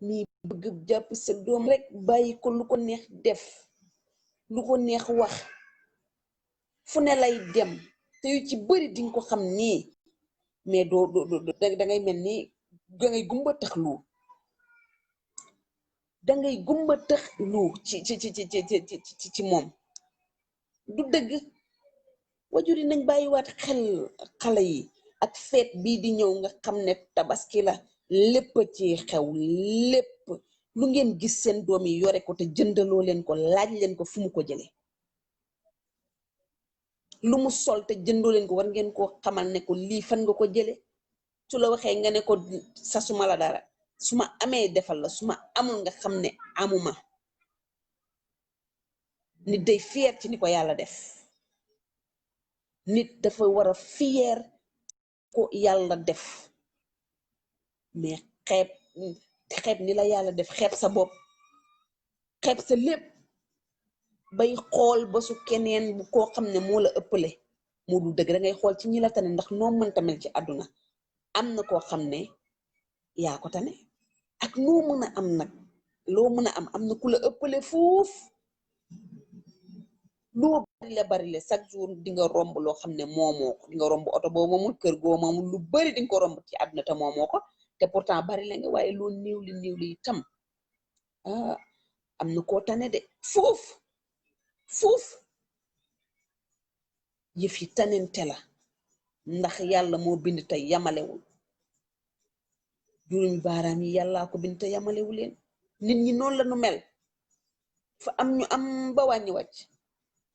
nii bëgg jàpp sa doom rek bàyyi ko lu ko neex def lu ko neex wax fu ne lay dem te yu ci bari dinga ko xam nii mais dangay mel ni dangay gumba tax lu dangay gumba tax lu ci moom du dëgg wajur yi nañ bàyyiwaat xel xale yi ak feet bii di ñëw nga xam ne tabaski la lépp ci xew lépp lu ngeen gis seen doom yi yore ko te jëndaloo leen ko laaj leen ko fu mu ko jële lu mu sol te jëndoo leen ko war ngeen ko xamal ne ko lii fan nga ko jële su la waxee nga ne ko sasuma la dara su ma amee defal la su ma amul nga xam ne amuma nit day fier ci ni ko yàlla def nit dafa war a fier ko yàlla def mais xeeb ni la yàlla def xeeb sa bopp xeeb sa lépp bay xool ba su keneen bu koo xam ne moo la ëppale moo du dëgg da ngay xool ci ñi la tane ndax noo mënta mel ci àdduna am na koo xam ne yaa ko tane ak noo mën a am nag loo mën a am na ku la ëppale fuuf loo bari le chaque jour di nga romb loo xam ne moomoo ko di nga romb oto boo moomul kër goo moomul lu bari di nga ko romb ci àdduna te moomoo ko te pourtant bari la nga waaye loo néew li itam am na koo tane de fuuf yëf yi tanente la ndax yàlla moo bind te yamalewul juróomi baaraam yi yàllaa ko bind te yamalewu leen nit ñi noonu la nu mel fa am ñu am ba wàññi wàcc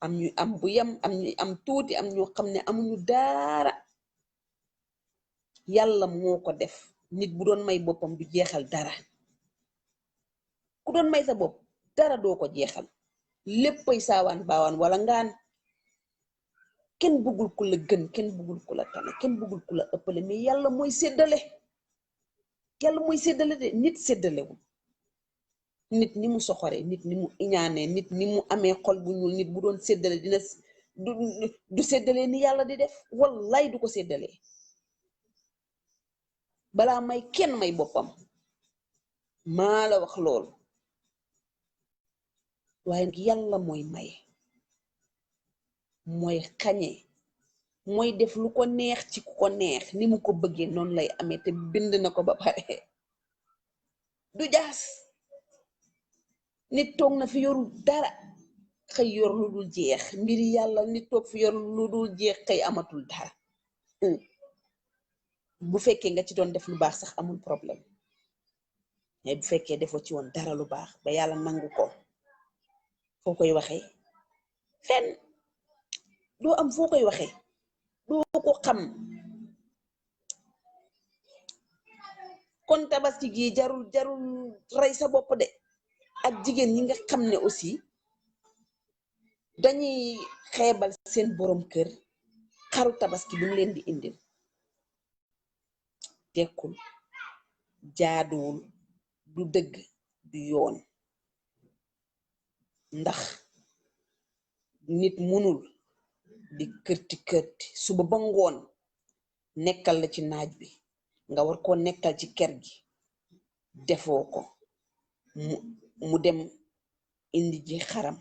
am ñu am bu yem am ñu am tuuti am ñoo xam ne amuñu daara yàlla moo ko def nit bu doon may boppam du jeexal dara ku doon may sa bopp dara doo ko jeexal léppay saawaan baawaan wala ngaan kenn bëggul ku la gën kenn bëggul ku la tane kenn bëggul ku la ëppale mais yàlla mooy séddale de nit séddalewul nit ni mu soxore nit ni mu iñaane nit ni mu amee xol bu ñuul nit bu doon séddale dina du séddale ni yàlla di def wallaay du ko séddale balaa may kenn may boppam maa la wax loolu waaye nag yàlla mooy maye mooy xañe mooy def lu ko neex ci ku ko neex ni mu ko bëggee noonu lay amee te bind na ko ba pare du jaas nit toog na fi yorul dara xëy yor lu dul jeex mbiri yàlla nit toog fi yor lu dul jeex xëy amatul dara bu fekkee nga ci doon def lu baax sax amul problème mais bu fekkee defoo ci woon dara lu baax ba yàlla nangu ko foo koy waxee fenn doo am foo koy waxee doo ko xam kon tabaski gi jarul rey sa bopp de ak jigéen ñi nga xam ne aussi dañuy xeebal seen borom kër xaru tabaski bi mu leen di indil tekkul jaaduwul du dëgg du yoon ndax nit munul di kërti suba ba ngoon nekkal la ci naaj bi nga war koo nekkal ci kër gi defoo ko mu dem indi ji xaram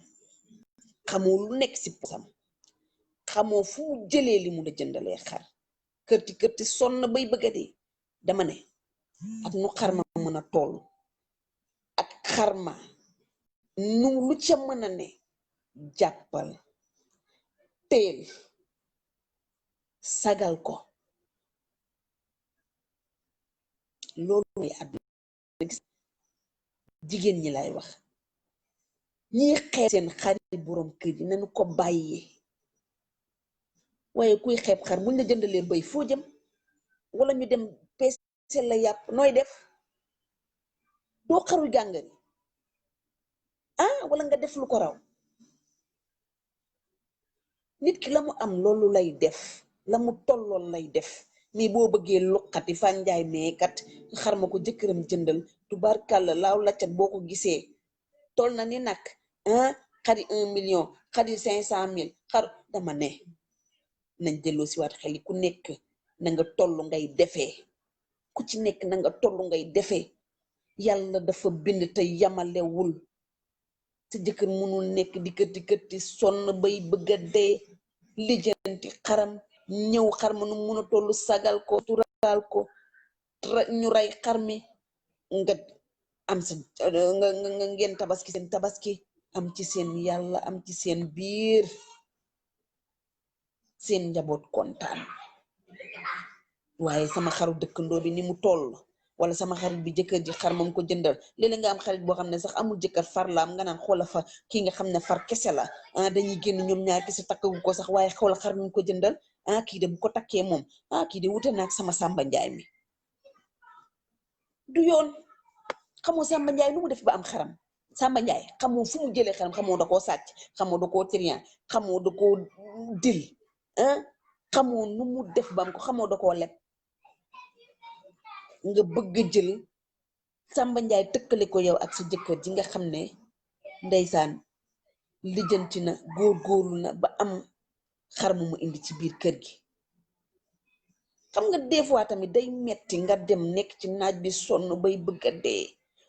xamul lu nekk ci posam xamoo fu mu jëlee li mu la jëndalee xar kërti sonn bay bëgga dee dama ne ak nu xarma mën a toll ak xarma nu lu ca mën a ne jàppal teel sagal ko loolu mooy àdduna gis jigéen ñi lay wax ñi xeeb seen xarit borom kër yi nañu ko bàyyee waaye kuy xeeb xar buñ la jëndalee bëy foo jëm wala ñu dem peese la yàpp nooy def doo xaru jàngari wala nga def lu ko raw nit ki la mu am loolu lay def la mu tollool lay def mais boo bëggee luqati fa njaay meekat xar ma ko jëkkëram jëndal tubaarkàlla laaw laccat boo ko gisee toll na ni nag xari 1 million xari 500 000 xar dama ne nañ delloo si waat xel yi ku nekk na nga toll ngay defee ku ci nekk na nga toll ngay defee yàlla dafa bind te yamalewul sa jëkkër mënul nekk di kërti sonn bay bëgga dee lijjanti xaram ñëw xar ma nu mun a toll sagal ko tural ko ñu rey xar mi nga am sa nga ngeen tabaski seen tabaski am ci seen yàlla am ci seen biir seen njaboot kontaan waaye sama xaru dëkkandoo bi ni mu toll wala sama xarit bi jëkkër ji xar moom ko jëndal léeg-léeg nga am xarit boo xam ne sax amul jëkkër far la am nga naan xoola fa kii nga xam ne far kese la dañuy génn ñoom ñaar kese takkagu ko sax waaye xoola xar moom ko jëndal kii de bu ko takkee moom kii de wute naag sama Samba Njaay mi du yoon xamoo Samba Njaay lu mu def ba am xaram Samba Njaay xamoo fu mu jëlee xaram xamoo da koo sàcc xamoo da koo trian xamoo da koo dil xamoo nu mu def ba am ko xamoo da koo leb nga bëgg jël Samba Njaay tëkkale ko yow ak sa jëkkër ji nga xam ne ndeysaan lijjanti na góorgóorlu na ba am xar mu indi ci biir kër gi xam nga des fois tamit day metti nga dem nekk ci naaj bi sonn bay bëgg a dee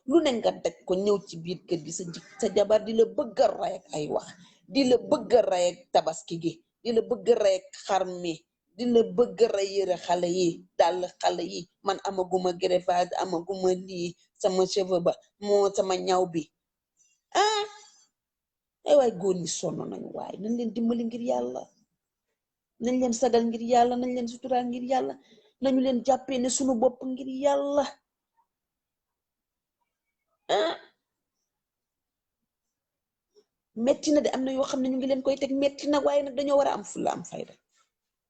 lu ne nga daj ko ñëw ci biir kër gi sa jabar di la bëgg a ray ak ay wax di la bëgg a ray ak tabaski gi di la bëgg a ray ak xar mi di la bëgg a ray yëre xale yi dàll xale yi man amaguma greffage amaguma lii sama cheveux ba moo sama ñaw bi ay waay góor ñi sonn nañu waaye nañ leen dimbali ngir yàlla nañ leen sagal ngir yàlla nañ leen suturaal ngir yàlla nañu leen jàppee ne sunu bopp ngir yàlla metti na de am na yoo xam ne ñu ngi leen koy teg metti na waaye nag dañoo war a am fulla am fayda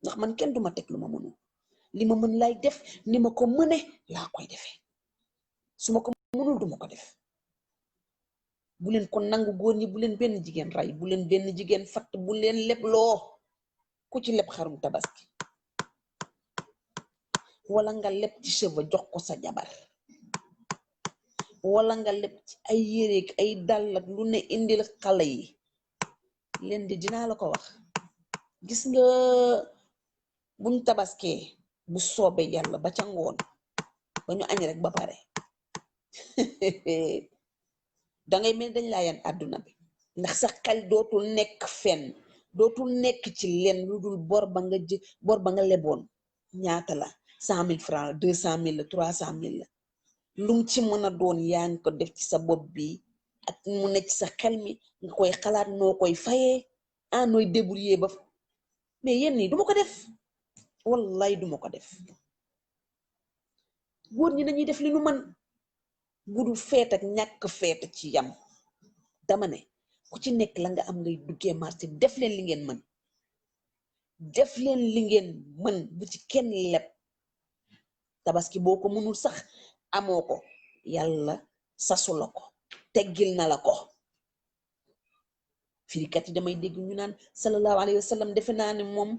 ndax man kenn duma teg lu ma mënul li ma mën lay def ni ma ko mëne laa koy defee su ma ko mënul duma ko def bu leen ko nangu góor ñi bu leen benn jigéen rey bu leen benn jigéen fatt bu leen leb loo ku ci leb xarum tabaski wala nga leb ci cheveux jox ko sa jabar wala nga leb ci ay yéreeg ay dàll ak lu ne indil xale yi leen di dinaa la ko wax gis nga buñ tabaskee bu soobee yàlla ba ca ngoon ba ñu añ rek ba pare dangay mel dañ laa yan àdduna bi ndax sa xel dootul nekk fenn dootul nekk ci leen lu dul bor ba nga leboon ñaata la 100 000 francs 200 000 la 300 000 la lum ci mën a doon yaa ngi ko def ci sa bopp bi ak mu nekk ci sa xel mi nga koy xalaat noo koy fayee nooy débrouiller ba mais yéen nii duma ko def wallaay duma ko def góor ñi nañuy def li nu man budul feet ak ñàkk feet ci yam dama ne ku ci nekk la nga am ngay duggee marché def leen li ngeen mën def leen li ngeen mën bu ci kenn leb tabaski boo ko mënul sax amoo ko yàlla sasu la ko teggil na la ko firikat yi damay dégg ñu naan sallallahu alayhi wa sallam defe naa ne moom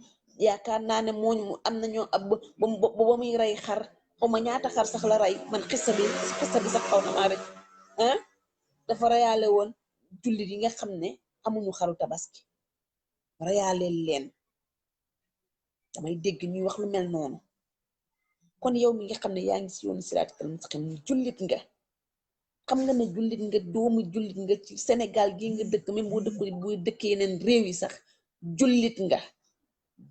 yaakaar naa ne moo am na ñoo ab ba muy rey xar xawma ñaata xar sax la rey man xissa bi sax xaw na maa rek dafa reyaale woon jullit yi nga xam ne amuñu xaru tabaski reyaale leen damay dégg ñuy wax lu mel noonu kon yow mi nga xam ne yaa ngi si yoonu siraatal mustaqim jullit nga xam nga ne jullit nga doomu jullit nga ci Sénégal gi nga dëkk même boo dëkk yeneen réew yi sax jullit nga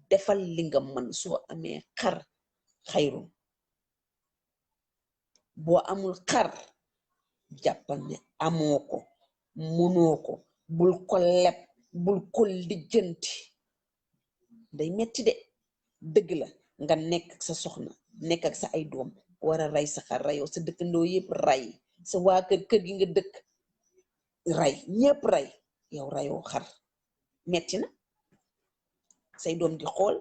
defal li nga mën soo amee xar xayrun boo amul xar jàppal ne amoo ko mënoo ko bul ko leb bul ko lijjanti day metti de dëgg la nga nekk ak sa soxna nekk ak sa ay doom war a rey sa xar reyoo sa dëkkandoo yëpp rey sa waa kër gi nga dëkk rey ñëpp rey yow reyoo xar metti na say doom di xool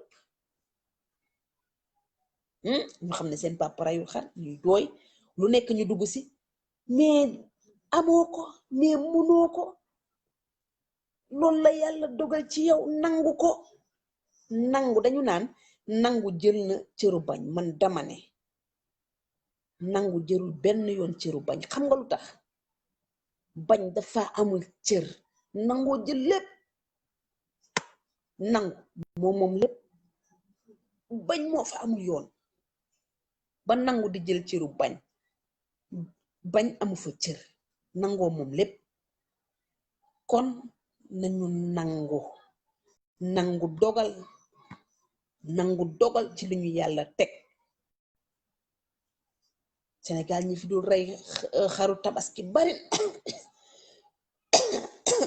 ñu xam ne seen papa reyul xar ñuy jooy lu nekk ñu dugg si mais amoo ko mais mënoo ko loolu la yàlla dogal ci yow nangu ko nangu dañu naan nangu jël na cëru bañ man dama ne nangu jërul benn yoon cëru bañ xam nga lu tax bañ dafa amul cër nangoo jël lépp nangu moom lépp bañ moo fa amul yoon ba nangu di jël cëru bañ amu fa cër nangoo moom lépp kon nañu nangu dogal ci li ñu yàlla teg Sénégal ñi fi dul rey xaru tabaski bari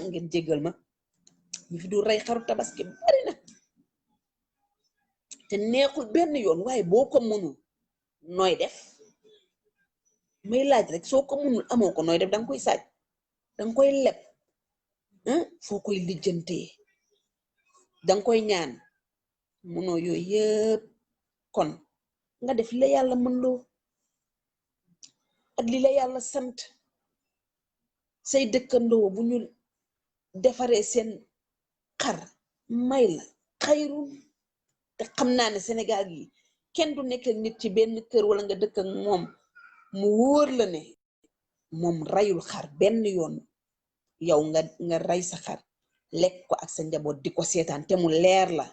ngeen jéggal ma ñi fi dul rey xaru tabaski bari na te neexul benn yoon waaye boo ko mënul nooy def may laaj rek soo ko mënul amoo ko nooy def danga koy saaj danga koy leb foo koy lijjantee danga koy ñaan mënoo yooyu yëpp kon nga def li la yàlla mën loo ak li la yàlla sant say dëkkandoo bu ñu defaree seen xar may la xayrun te xam naa ne Sénégal gi kenn du nekk ak nit ci benn kër wala nga dëkk ak moom mu wóor la ne moom rayul xar benn yoon yow nga rey sa xar lekk ko ak sa njaboot di ko seetaan te mu leer la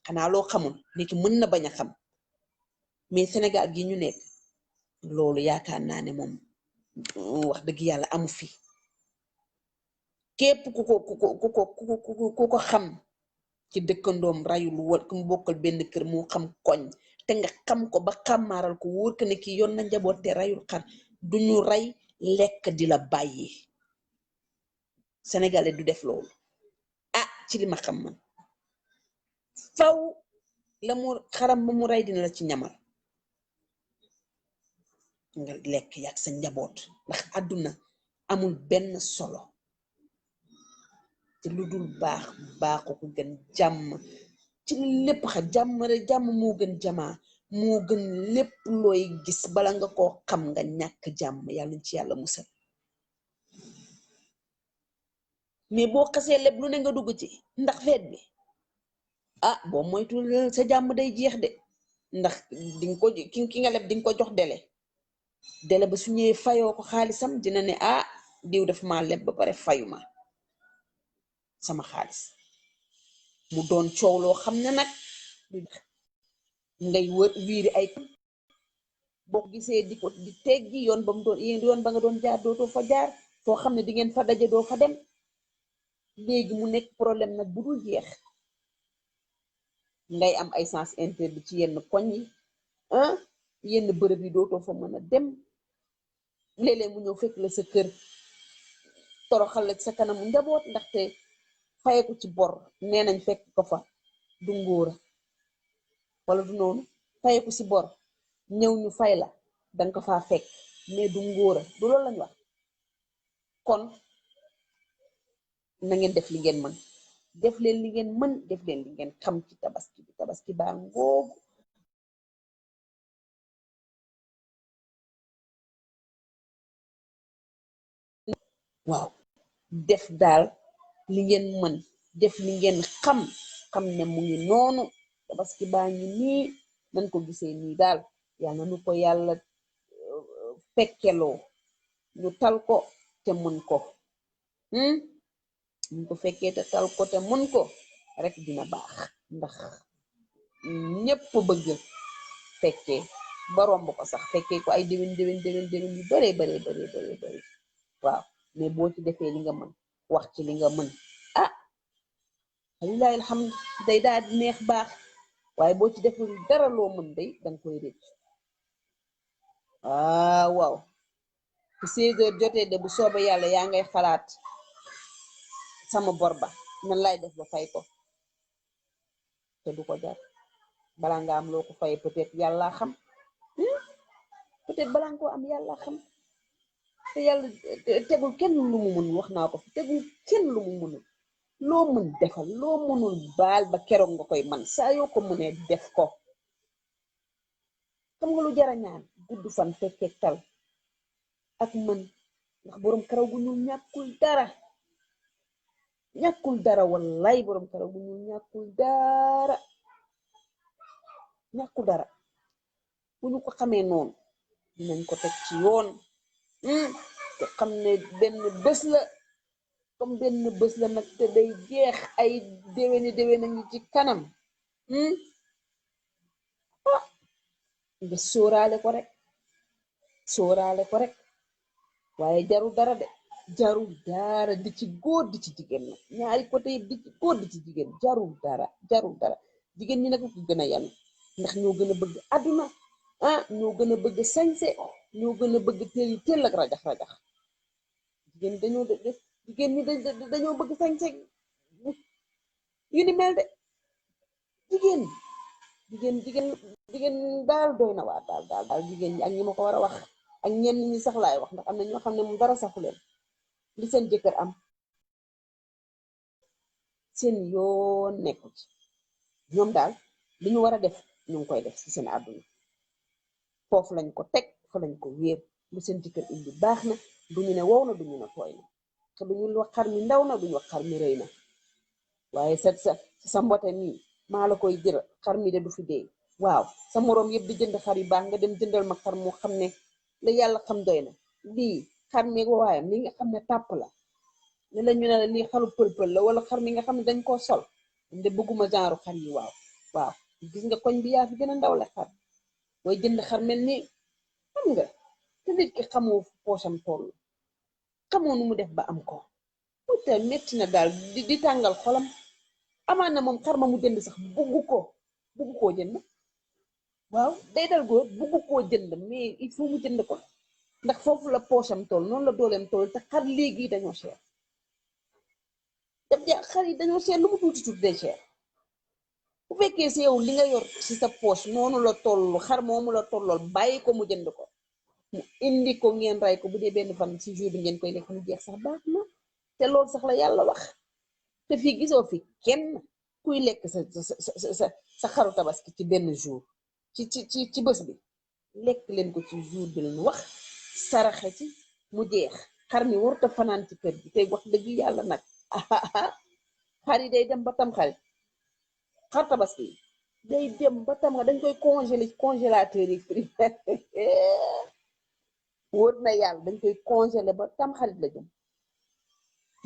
xanaa loo xamul nit ki mën na bañ a xam mais Sénégal gi ñu nekk loolu yaakaar naa ne moom wax dëgg yàlla amu fi képp ku ko xam ci dëkkandoom rayul wal ku mu bokkal benn kër moo xam koñ te nga xam ko ba xamaaral ko wóor ko ne kii yoon na njaboot te rayul xar duñu rey lekk di la bàyyi sénégalais du def loolu ci li ma xam man faw la mu xaram ba mu rey dina la ci ñamal nga lekk yàgg sa njaboot ndax àdduna amul benn solo te lu dul baaxu ko gën jàmm ci lépp jàmm moo gën jamaa moo gën lépp looy gis bala nga koo xam nga ñàkk jàmm yàlla ci yàlla musal mais boo xasee lépp lu ne nga dugg ci ndax feet bi boo moytul sa jàmm day jeex de ndax dinga ko ki nga leb dinga ko jox dele ba su ñëwee fayoo ko xaalisam dina ne diw dafa ma leb ba pare fayuma sama xaalis mu doon coow loo xam ne nag ngay wiiri ay boo gisee di teggi yoon ba mu doon yoon ba nga doon jaar dootoo fa jaar foo xam ne di ngeen fa daje doo fa dem léegi mu nekk problème nag bu dul jeex ngay am ay sens interdit ci yenn koñ yi yenn bërëb yi dootoo fa mën a dem léeg-léeg mu ñëw fekk la sa kër toroxal la sa kanamu njaboot ndaxte fayeku ci bor nee nañ fekk ko fa du ngóora wala du noonu fayeku ci bor ñëw ñu fay la danga ko faa fekk mais du ngóora du loolu lañ wax kon na ngeen def li ngeen mën def leen li ngeen mën def leen li ngeen xam ci tabaski bi tabaski baa ngoogu waaw def daal li ngeen mën def li ngeen xam ne mu ngi noonu tabaski baa ngi nii nañ ko gisee nii daal yàlla nu ko yàlla fekkeloo ñu tal ko te mën ko ñu ko fekkee te tal ko te mën ko rek dina baax ndax ñépp bëgg fekkee ba romb ko sax fekkee ko ay déwén yu bare waaw mais boo ci defee li nga mën wax ci li nga mën lillahi alhamd day daal di neex baax waaye boo ci deful dara loo mën day danga koy rëcc waaw bu 16 heures jotee de bu soobee yàlla yaa ngay xalaat sama bor ba nan lay def ba fay ko te du ko jar bala nga am loo ko fay peut-être yàlla xam peut-être bala nga koo am yàlla xam te yàlla tegul kenn lu mu mun wax naa ko fi tegul kenn lu mu munul loo mën defal loo mënul baal ba keroog nga koy man saa yoo ko mënee def ko xam nga lu jara ñaan gudd fan fekkeek tal ak mën ndax borom karaw gu ñuul ñàkkul dara wallaay borom karaw gu ñuul ñàkkul dara bu ñu ko xamee noonu dinañ ko teg ci yoon te xam ne benn bés la comme benn bés la nag te day jeex ay déwéni ngi ci kanam nga sóoraale ko rek waaye jarul dara de jarul dara di ci góor di ci jigéen nag ñaari côté yëpp di ci góor di ci jigéen jarul dara jigéen ñi nag ko gën a yanu ndax ñoo gën a bëgg àdduna ñoo gën a bëgg sañse ñoo gën a bëgg teel ak rajax jigéen ñi dañoo bëgg sañse yu ni mel de jigéen daal doy na waa daal jigéen ñi ak ñi ma ko war a wax ak ñenn ñi sax laay wax ndax am na ñoo xam ne moom dara saxu leen li seen jëkkër am seen yoon nekku ci ñoom daal li ñu war a def ñu ngi koy def ci seen àdduna foofu lañ ko teg fa lañ ko wéer lu seen jëkkër indi baax na duñu ne wow na duñu ne tooy na te duñu wax xar mi ndaw na duñu wax xar mi rëy na waaye sa mbote nii maa la koy jël xar mi de du fi dee waaw sa moroom yëpp di jënd xar yu baax nga dem jëndal ma xar moo xam ne la yàlla xam doy na lii xar mi waayam li nga xam ne tàpp la ne la ñu ne la lii xaru pël-pël la wala xar mi nga xam ne dañ koo sol de bëgguma genre xar yi waaw gis nga koñ bi yaa fi gën a ndaw la xar mooy jënd xar mel ni xam nga te nit ki xamoo poosam toll xamoo nu mu def ba am ko mu te metti na daal di tàngal xolam amaan na moom xar ma mu jënd sax buggu koo jënd waaw day dal góor buggu koo jënd mais il faut mu jënd ko ndax foofu la poosam toll noonu la dooleem toll te xar léegi dañoo cher xar yi dañoo cher lu mu tuuti day cher bu fekkee si yow li nga yor ci sa poche noonu la toll xar moomu la tollool bàyyi ko mu jënd ko mu indi ko ngeen ray ko bu dee benn fan ci jour bi ngeen koy lekk mu jeex sax baax na te loolu sax la yàlla wax te fii gisoo fi kenn kuy lekk sa xaru tabaski ci benn jour ci bés bi lekk leen ko ci jour bi lañu wax saraxe ci mu jeex xar mi warut a fanaan ci kër gi tey wax dëgg yàlla nag xar yi day dem ba tam xarit xar tabaski day dem ba tam nga dañ koy congelé congélateur yi fri wóor na yàlla dañ koy congelé ba tam xarit la jëm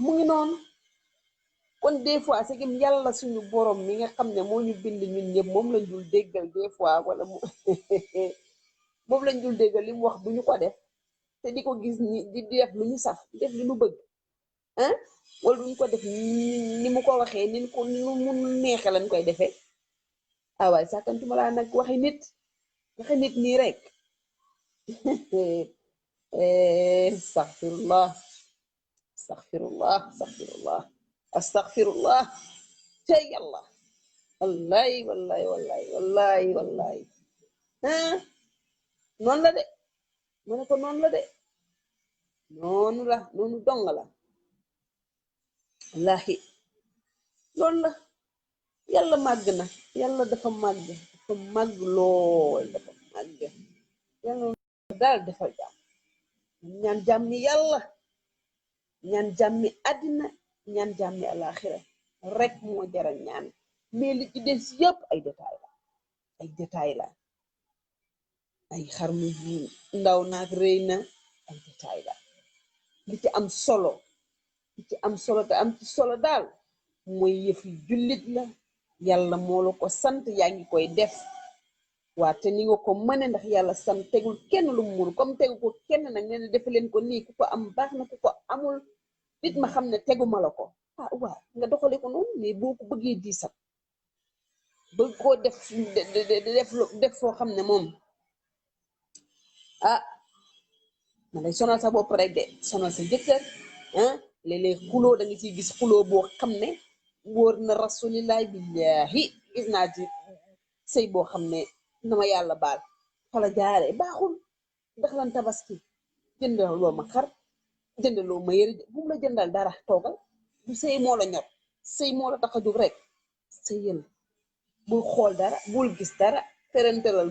mu ngi noonu kon des fois c'est que yàlla suñu borom mi nga xam ne moo ñu bind ñun ñëpp moom lañ dul déggal des fois wala moom lañ dul déggal li mu wax duñu ko def te di ko gis ni di def lu ñu saf def li ñu bëgg wala duñu ko def ni mu ko waxee ni mu neexe lañ koy defee waaye sàkkantuma laa nag waxi nit nii rek astaghfirullah te yàlla wallahi noonu la de mu ne ko noonu la de noonu dong la wallahi loolu la yàlla màgg na yàlla dafa màgg lool dafa màgg yàlla daal defal jàmm ñaan jàmmi yàlla ñaan jàmmi àddina ñaan jàmmi alaxira rek moo jara ñaan mais li ci des yëpp ay détail la ay xar mu ndaw naag rëy na ay détail la li ci am solo te am ci solo daal mooy yëfi jullit la yàlla moo la ko sant yaa ngi koy def waa te ni nga ko mëne ndax yàlla sant tegul kenn lu mu mënu comme tegu ko kenn nag nee na defe leen ko nii ku ko am baax na ku ko amul nit ma xam ne teguma la ko ah waaw nga doxale ko noonu mais boo ko bëggee diisal bëgg koo def foo xam ne moom ah na lay sonal sa bopp rek de sonal sa jëkkër ah léeg-léeg xuloo da nga ciy gis xuloo boo xam ne wóor na rasulillahi billahi gis naa ci sëy boo xam ne na ma yàlla baal fala jaare baaxul ndax lan tabaski jëndaloo ma xar jëndaloo ma yëri bu mu la jëndal dara toogal du sëy moo la ñor sëy moo la tax a jóg rek sëyal bul xool dara bul gis dara ferentelal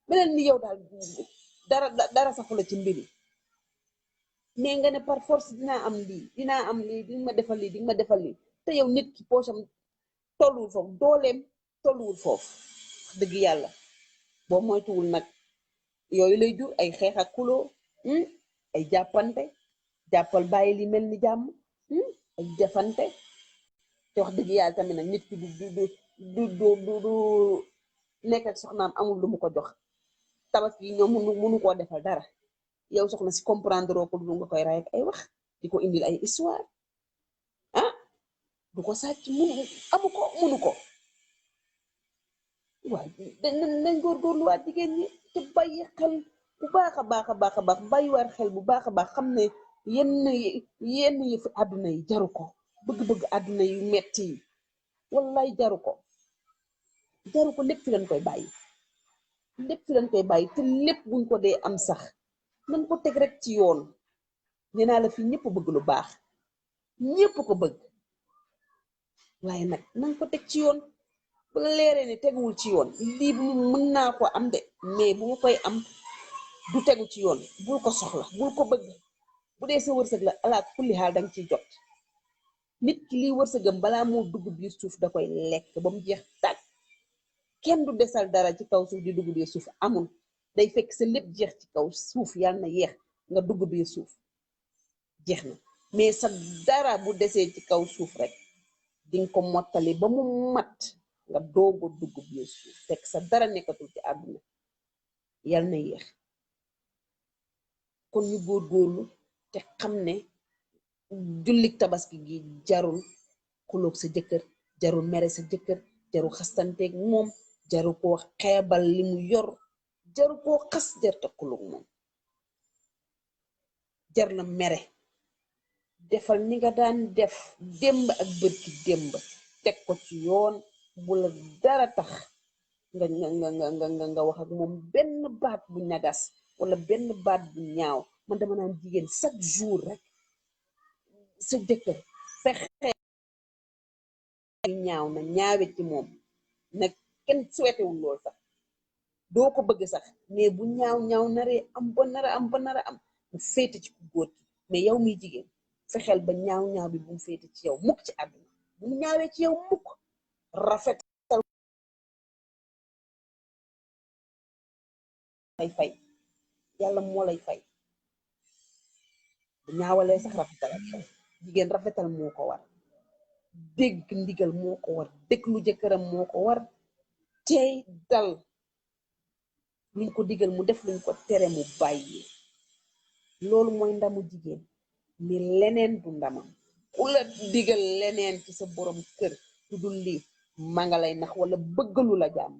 beneen ni yow daal dara saxu la ci mbiri mais nga ne par force dinaa am lii di ma defal lii di ma defal lii te yow nit ki poosam tolluwul foofu dooleem tolluwul foofu wax dëgg yàlla boo moytuwul nag yooyu lay jur ay xeex ak kuloo ay jàppal bàyyi li mel ni jàmm ay jafante te wax dëgg yàlla tamit nag nit ki du nekk ak soxnaam amul lu mu ko jox tabaski yi ñoom mënu koo defal dara yow soxna si comprendre ko du nga koy ray ak ay wax di ko indil ay histoire ah du ko sàcc mënu ko waaw nañ góorgóorluwaat jigéen ñi te bàyyi xel bu baax a baax a baax a baax bàyyiwaat xel bu baax a baax xam ne yenn yëfi àdduna yi jaru ko bëgg-bëgg àdduna yu metti yi wallaay jaru ko lépp fi lañ koy bàyyi te lépp buñ ko dee am sax nañ ko teg rek ci yoon nee naa la fi ñëpp bëgg lu baax ñëpp ko bëgg waaye nag nañ ko teg ci yoon bu la leeree ne teguwul ci yoon lii mën naa ko am de mais bu ma koy am du tegu ci yoon bul ko soxla bul ko bëgg bu dee sa wërsëg la ala kulli xaal danga ciy jot nit ki liy wërsëgam balaa moo dugg biir suuf da koy lekk ba mu jeex tàgg kenn du desal dara ci kaw suuf di dugg biir suuf amul day fekk sa lépp jeex ci kaw suuf yàlla na yeex nga dugg biir suuf jeex na mais sa dara bu desee ci kaw suuf rek dinga ko mottali ba mu mat nga doogo dugg biir suuf fekk sa dara nekkatul ci àdduna yàlla na yeex kon ñu góorgóorlu te xam ne jullik tabaski gi jarul xuloog sa jëkkër jarul mere sa jëkkër jarul xastanteeg moom jarul koo xeebal li mu yor jaru koo xas jarta xuloog moom jar la mere defal ni nga daan def démb ak bërki démb teg ko ci yoon bu la dara tax nga wax ak moom benn baat bu ñagas wala benn baat bu ñaaw man dama naan jigéen chaque jour rek sa jëkkër fexe ñaaw na ñaawe ci moom nag kenn suwetewul lool sax doo ko bëgg sax mais bu ñaaw naree am ba nara am mu féete ci ku góor gi mais yow miy jigéen fexeel ba ñaaw bi bu mu féete ci yow mukk ci àdduna bu mu ñaawee ci yow mukk rafetal lay fay yàlla moo lay fay bu ñaawalee sax rafetal ak fay jigéen rafetal moo ko war dégg ndigal moo ko war déglu jëkkëram moo ko war tey dal luñ ko digal mu def luñ ko tere mu bàyyi loolu mooy ndamu jigéen mi leneen du ndamam ku la digal leneen ci sa borom kër du dul lii ma nga lay nax wala bëggalu la jàmm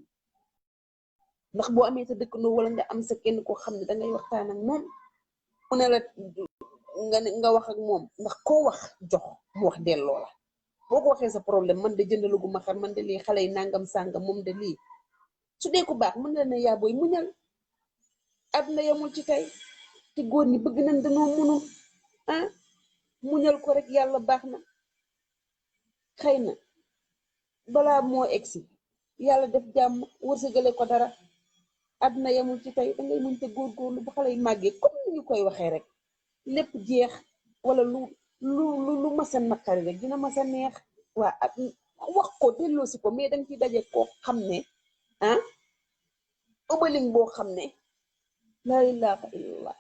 ndax boo amee sa dëkkandoo wala nga am sa kenn koo xam ne dangay waxtaan ak moom mu ne la nga wax ak moom ndax koo wax jox mu wax delloo la boo ko waxee sa problème man de jëndalugu ma xar man de lii xale yi nangam sàngam moom de lii su dee ko baax mën na ne yaa booy muñal àdduna yamul ci tey te góor ñi bëgg nañ dañoo mënul muñal ko rek yàlla baax na xëy na balaa moo egsi yàlla def jàmm wërsëgale ko dara àdduna yamul ci tey dangay muñ te góorgóorlu bu xale yi màggee comme ni ñu koy waxee rek lépp jeex wala lu masa naqari rek dina masa neex waa ak wax ko delloosi ko mais danga ciy daje koo xam ne ëbaling boo xam ne laa ilaaha illallah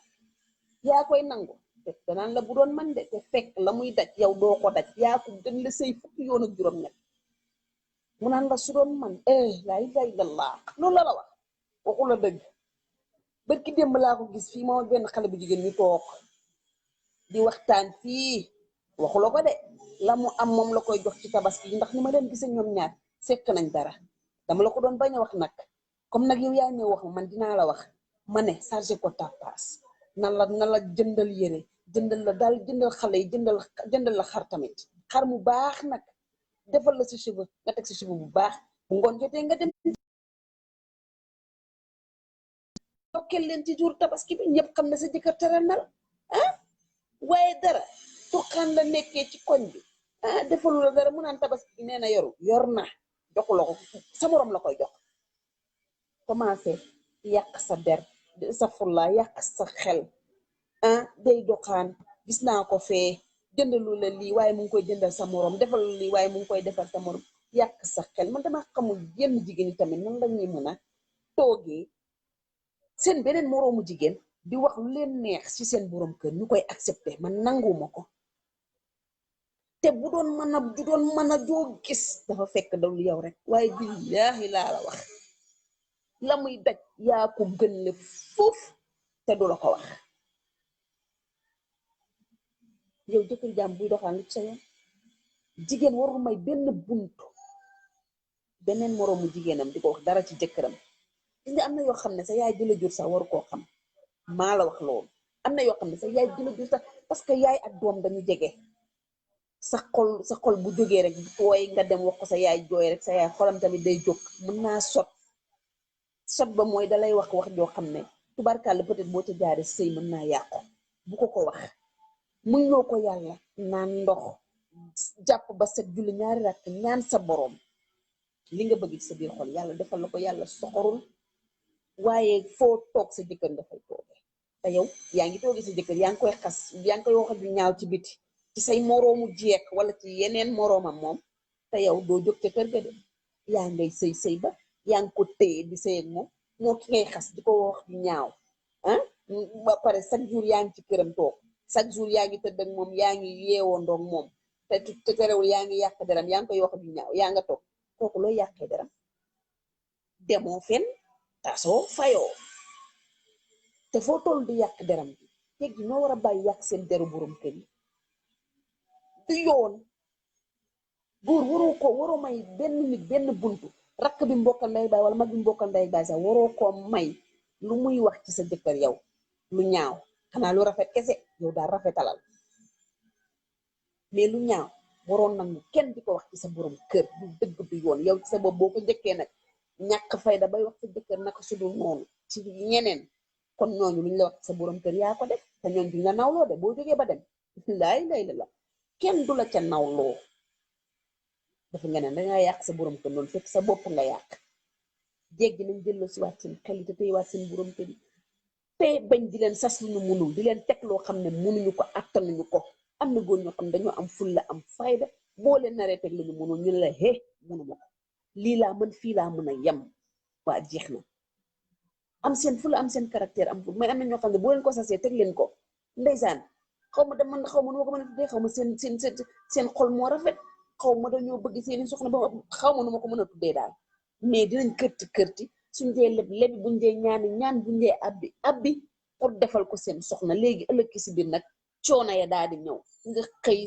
yaa koy nangu te danaan la bu doon man de te fekk la muy daj yow doo ko daj yaa ko gën la sëy fukki yoon ak juróom ñett mu naan la su doon man laa ilaaha illallah loolu la wax waxu la dëgg barki démb laa ko gis fii moo benn xale bu jigéen ñu toog di waxtaan fii waxu la ko de la mu am moom la koy jox ci tabaski ndax ni ma leen gisee ñoom ñaar fekk nañ dara dama la ko doon bañ a wax nag comme nag yow yaa ñëw wax man dinaa la wax ma ne chargé ko tapas na la jëndal yére jëndal la daal jëndal xale yi jëndal la xar tamit xar mu baax nag defal la si cheveux nga teg si cheveux bu baax bu ngoon jotee nga dem yokkeel leen ci jour tabaski bi ñëpp xam na sa jëkkër teral na la ah waaye dara tuxaan la nekkee ci koñ bi ah defalu la dara mu naan tabaski nee na yor na joxu la ko sa morom la koy jox commencé yàq sa der sa fulla yàq sa xel ah day doxaan gis naa ko fee jëndalu la lii waaye mu ngi koy jëndal sa morom defal lii waaye mu ngi koy defal sa morom yàq sa xel man dama xamul yenn jigéen ñi tamit nan la ñuy mën a toogee seen beneen moroomu jigéen di wax lu leen neex ci seen borom kër ñu koy accepté man nanguma ko te bu doon mën a joo gis dafa fekk dawul yow rek waaye billaahi laa la wax la muy daj yaa ko gën le foofu te du la ko wax yow jëkkër jaam buy doxaan lu ci sa yoon jigéen warul may benn buntu beneen moroomu jigéenam di ko wax dara ci jëkkëram gis nga am na yoo xam ne sa yaay jëla jur sax waru koo xam maa la wax loolu am na yoo xam ne sa yaay jëla jur sax parce que yaay ak doom dañu jege sa xol bu jógee rek tooy nga dem wax ko sa yaay jooy rek sa yaay xolam tamit day jóg mën naa sot ba mooy dalay wax joo xam ne tubarkàlla peut-être boo ca jaare sëy mën naa yàqu bu ko wax muñ loo ko yàlla naan ndox jàpp ba set julli ñaari rakk ñaan sa boroom li nga bëgg ci sa biir xol yàlla defal la ko yàlla soxorul waaye foo toog sa jëkkër dafay tooge te yow yaa ngi tooge sa jëkkër yaa ngi koy xas yaa ngi koy wax ju ñaaw ci biti ci say moroomu jeek wala ci yeneen moroomam moom te yow doo jóg ca kër ga de yaa ngay sëy ba yaa ngi ko téye di sëy ak moom moo ki ngay xas di ko wax ju ñaaw ah ba pare chaque jour yaa ngi ci këram toog chaque jour yaa ngi tëdd ak moom yaa ngi yeewoo ndoog moom te terewul yaa ngi yàq deram yaa ngi koy wax ju ñaaw yaa nga toog kooku looy yàqee deram demoo fen tasoo fayoo te foo toll di yàq deram bi teg gi noo war a bàyyi yàq seen deru borom kër yi du yoon góor waroo may benn nit benn buntu rakk bi mbokkal nday baay wala mag bi mbokkal nday baay sax waroo ko may lu muy wax ci sa jëkkër yow lu ñaaw xanaa lu rafet kese yow daal rafetalal mais lu ñaaw waroon nangu kenn di ko wax ci sa borom kër du dëgg du yoon yow ci sa bopp boo ko njëkkee nag ñàkk fayda bay wax sa jëkkër naka sudul noonu ci ñeneen kon ñooñu luñ la wax ci sa borom kër yaa ko def te ñooñu duñ la nawloo de boo jógee ba dem lay la kenn du la ca nawloo dafa nga ne dangaa yàq sa borom kër noonu fekk sa bopp nga yàq jéggi nañ jëlloo si waat seen xel te tey waat seen borom kër yi te bañ di leen sas lu ñu munul di leen teg loo xam ne munuñu ko attanuñu ko am na góor ñoo xam ne dañoo am fulla am fayda boo leen naree teg lu ñu munul ñu ne la hé munuma ko lii laa mën fii laa mën a yem waa jeex na am seen fulla am seen caractère am mais am na ñoo xam ne boo leen ko sasee teg leen ko ndeysaan xaw ma man xaw ma nu ma ko mën a tuddee xaw ma seen xol moo rafet xaw ma dañoo bëgg seeni soxna ba xaw ma nu ma ko mën a tuddee daal mais dinañ kërti suñ dee lebi buñ dee ñaan buñ dee abbi pour defal ko seen soxna léegi ëllëg ki si biir nag coono ya daal di ñëw nga xëy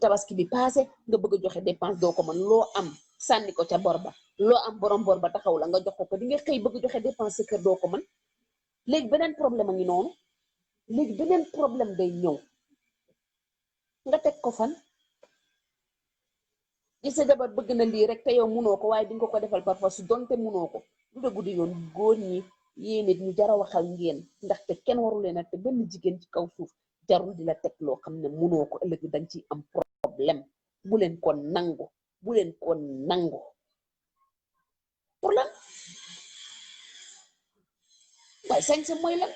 tabaski bi passé nga bëgg a joxe dépense doo ko mën loo am sànni ko ca bor ba loo am borom bor ba taxaw la nga jox ko di nga xëy bëgg joxe dépense sa kër doo ko mën léegi beneen problème a ngi noonu léegi beneen problème day ñëw nga teg ko fan ci sa jabar bëgg na lii rek te yow munoo ko waaye di nga ko defal par force donte munoo ko du dëggu di yoon góor ñi yéen nit ñu jara waxal ngeen ndaxte kenn waru leen a te benn jigéen ci kaw suuf jarul di la teg loo xam ne munoo ko ëllëg dañ ciy am problème bu leen ko nangu pour lan waaye sañse mooy lan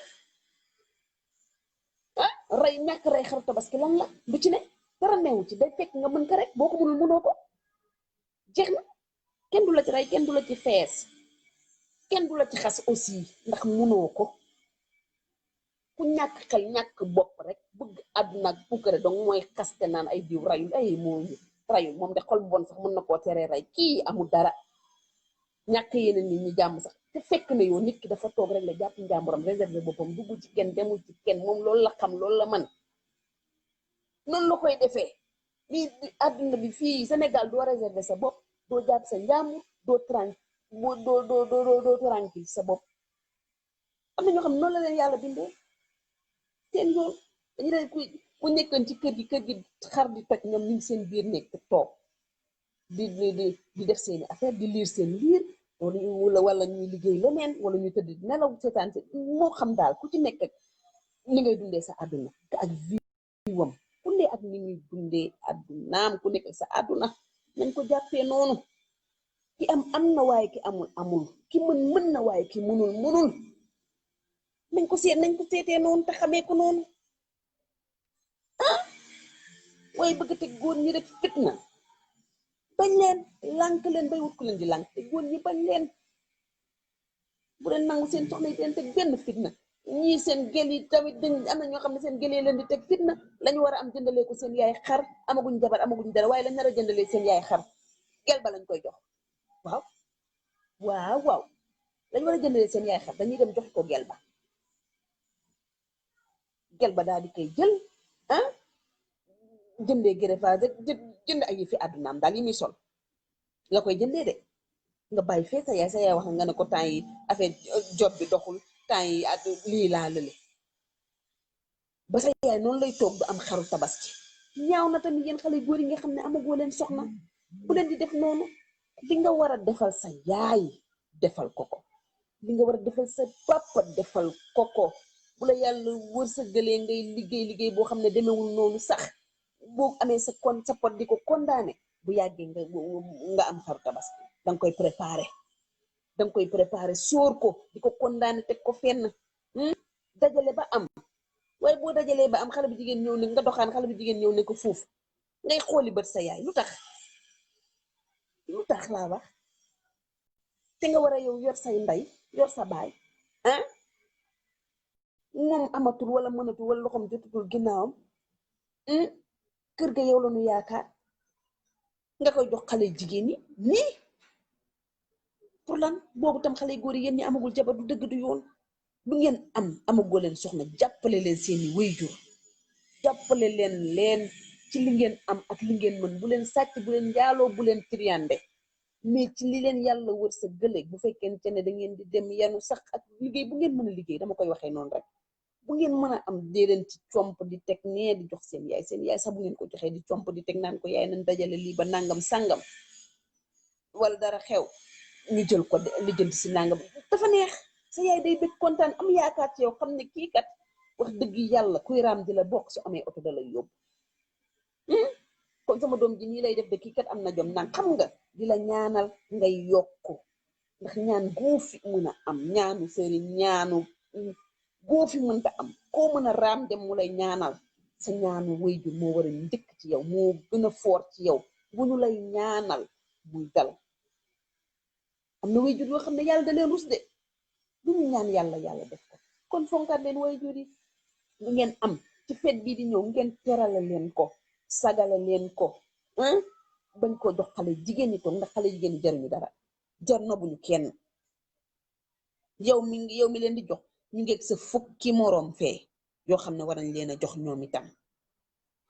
ah rey ñàkk rey xaru tabaski lan la du ci ne dara neewu ci day fekk nga mën ko rek boo ko mënul munoo ko jeex na kenn du la ci rey kenn du la ci fees kenn du la ci xas aussi ndax munoo ko ku ñàkk xel ñàkk bopp rek bëgg àdduna ak pukkare donc mooy xaste naan ay diw rayul ay rayul moom de xol bu bon sax mën na koo teree rey kii amul dara ñàkk yeneen nit ñi jàmm sax te fekk na yow nit ki dafa toog rek la jàpp njàmburam réservé boppam dugg ci kenn demul ci kenn moom loolu la xam loolu la man noonu la koy defee lii àdduna bi fii Sénégal doo réserver sa bopp doo jàpp sa njàmbur doo tranquille sa bopp am na ñoo xam ne noonu la leen yàlla bindee seen yoon dañu leen ku nekkoon ci kër gi xar di toj ñoom ñu ngi seen biir nekk toog di def seeni affaire di liir seen liir wala ñuy liggéey leneen wala ñuy tëdd nelaw seetaan moo xam daal ku ci nekk ak ni ngay dundee sa àdduna te ak viwam ku ne ak ni muy dundee àddunaam ku nekk sa àdduna nañ ko jàppee noonu ki am na waaye ki amul ki mën na waaye ki mënul nañ ko seetee noonu te xamee ko noonu waaye bëgg teg góor ñi rek fitna bañ leen lànk leen bay wut ku leen di lànk te góor ñi bañ leen bu leen nangu seen soxna yi leen teg benn fitna ñii seen gel yi tamit am na ñoo xam ne seen gel yi leen di teg fitna lañu war a am jëndalee ko seen yaay xar amaguñ jabar amaguñ dara waaye lañ nar a jëndalee seen yaay xar gel ba lañ koy jox waaw lañu war a jëndalee seen yaay xar dañuy dem jox ko gel ba daal di koy jël jëndee greffage jënd ay fi àddunaam daal yi muy sol la koy jëndee de nga bàyyi fee sa yaay wax nga ne ko temps yi affaire job bi doxul temps yi lii laa lële ba sa yaay noonu lay toog du am xaru tabaski ñaaw na tamit yéen xale góor yi nga xam ne amagoo leen soxna bu leen di def noonu li nga war a defal sa yaay defal ko li nga war a defal sa papa defal ko bu la yàlla wërsëgalee ngay liggéey boo xam ne demewul noonu sax boo amee sa pot di ko condamné bu yàggee nga am xaru tabaski danga koy préparé sóor ko di ko condamné teg ko fenn dajale ba am waaye boo dajalee ba am xale bu jigéen ñëw ne nga doxaan xale bu jigéen ñëw ne ko foofu ngay xooli bët sa yaay lu tax laa wax te nga war a yow yor say ndey yor sa baay moom amatul wala mënatul wala loxoom jotutul ginnaawam kër ga yow la nu yaakaar nga koy jox xale jigéen ñi nii pour lan boobu tam xale góor yi yéen ñi amagul jabar du dëgg du yoon lu ngeen amagoo leen soxna jàppale leen seeni wéyjur jàppale leen ci li ngeen am ak li ngeen mën bu leen sàcc bu leen njaaloo bu leen triande mais ci li leen yàlla wër sa gële bu fekkente ne da ngeen di dem yanu sax ak liggéey bu ngeen mën a liggéey dama koy waxee noonu rek bu ngeen mën a am dee leen ci comp di teg nee di jox seen yaay sax bu ngeen ko joxee di comp di teg naan ko yaay nañ dajale lii ba nangam sangam wala dara xew ñu jël ko lijjanti si nangam dafa neex sa yaay day bëgg kontaan am yaakaar ci yow xam ne kii kat wax dëgg yàlla kuy raam di la bokk su amee oto da lay yóbbu kon sama doom ji nii lay def de kii kat am na jom naan xam nga di la ñaanal ngay yokku ndax ñaan goo fi mën a am ñaanu sëriñ ñaanu goo fi mënta am koo mën a raam dem mu lay ñaanal sa ñaanu wayjur moo war a njëkk ci yow moo gën a foor ci yow bu ñu lay ñaanal muy dal am na wayjur yoo xam ne yàlla da leen rus de lu ñu ñaan yàlla def ko kon fonkaat leen wayjur yi lu ngeen am ci fet bii di ñëw ngeen terale leen ko sagale leen ko bañ ko jox xale jigéen ñi toog ndax xale jigéen ñi jaruñu dara jar na buñu kenn yow mi leen di jox ñu ngeeg sa fukki moroom fee yoo xam ne war nañ leen a jox ñoom itam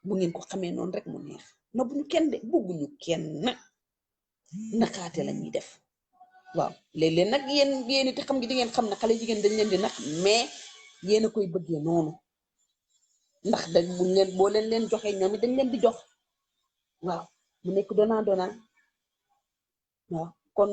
bu ngeen ko xamee noonu rek mu neex na buñu kenn de bugguñu kenn naxaate la ñuy def waaw léeg-léeg nag yéen it xam ngi di ngeen xam ne xale jigéen dañ leen di nax mais yéen a koy bëggee noonu ndax boo leen joxee ñoom it dañ leen di jox waaw mu nekk dona waaw kon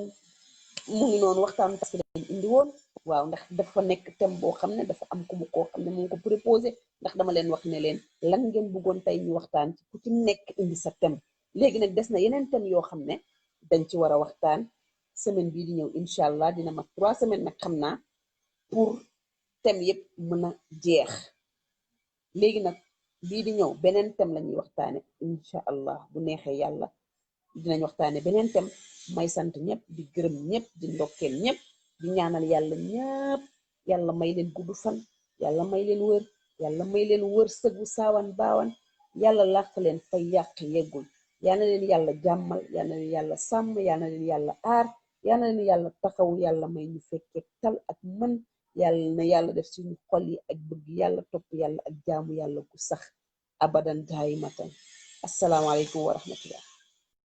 mu ngi noonu waxtaanu tas lañ indi woon waaw ndax dafa nekk thème boo xam ne dafa am ku mu koo xam ne mu ngi ko proposé ndax dama leen wax ne leen lan ngeen bëggoon tey ñu waxtaan ci ku ci nekk indi sa thème léegi nag des na yeneen thème yoo xam ne dañ ci war a waxtaan semaine bii di ñëw incha allah dina mat 3 semaines nag xam naa pour thème yëpp mën a jeex léegi nag bii di ñëw beneen thème la ñuy waxtaane incha allah bu neexee yàlla dinañ waxtaane beneen thème may sant ñëpp di gërëm ñëpp di ndokkeel ñëpp di ñaanal yàlla ñëpp yàlla may leen gudd fan yàlla may leen wër yàlla may leen wër sëgu saawan baawan yàlla làq leen fa yàq yeggul yal na leen yàlla jàmmal yal na leen yàlla sàmm yal na leen yàlla aar yal na leen yàlla taxaw yàlla may ñu fekkee tal ak mën yàlla na yàlla def suñu xol yi ak bëgg yàlla topp yàlla ak jaamu yàlla gu sax abadan daayimatan asalaamaaleykum wa rahmatullah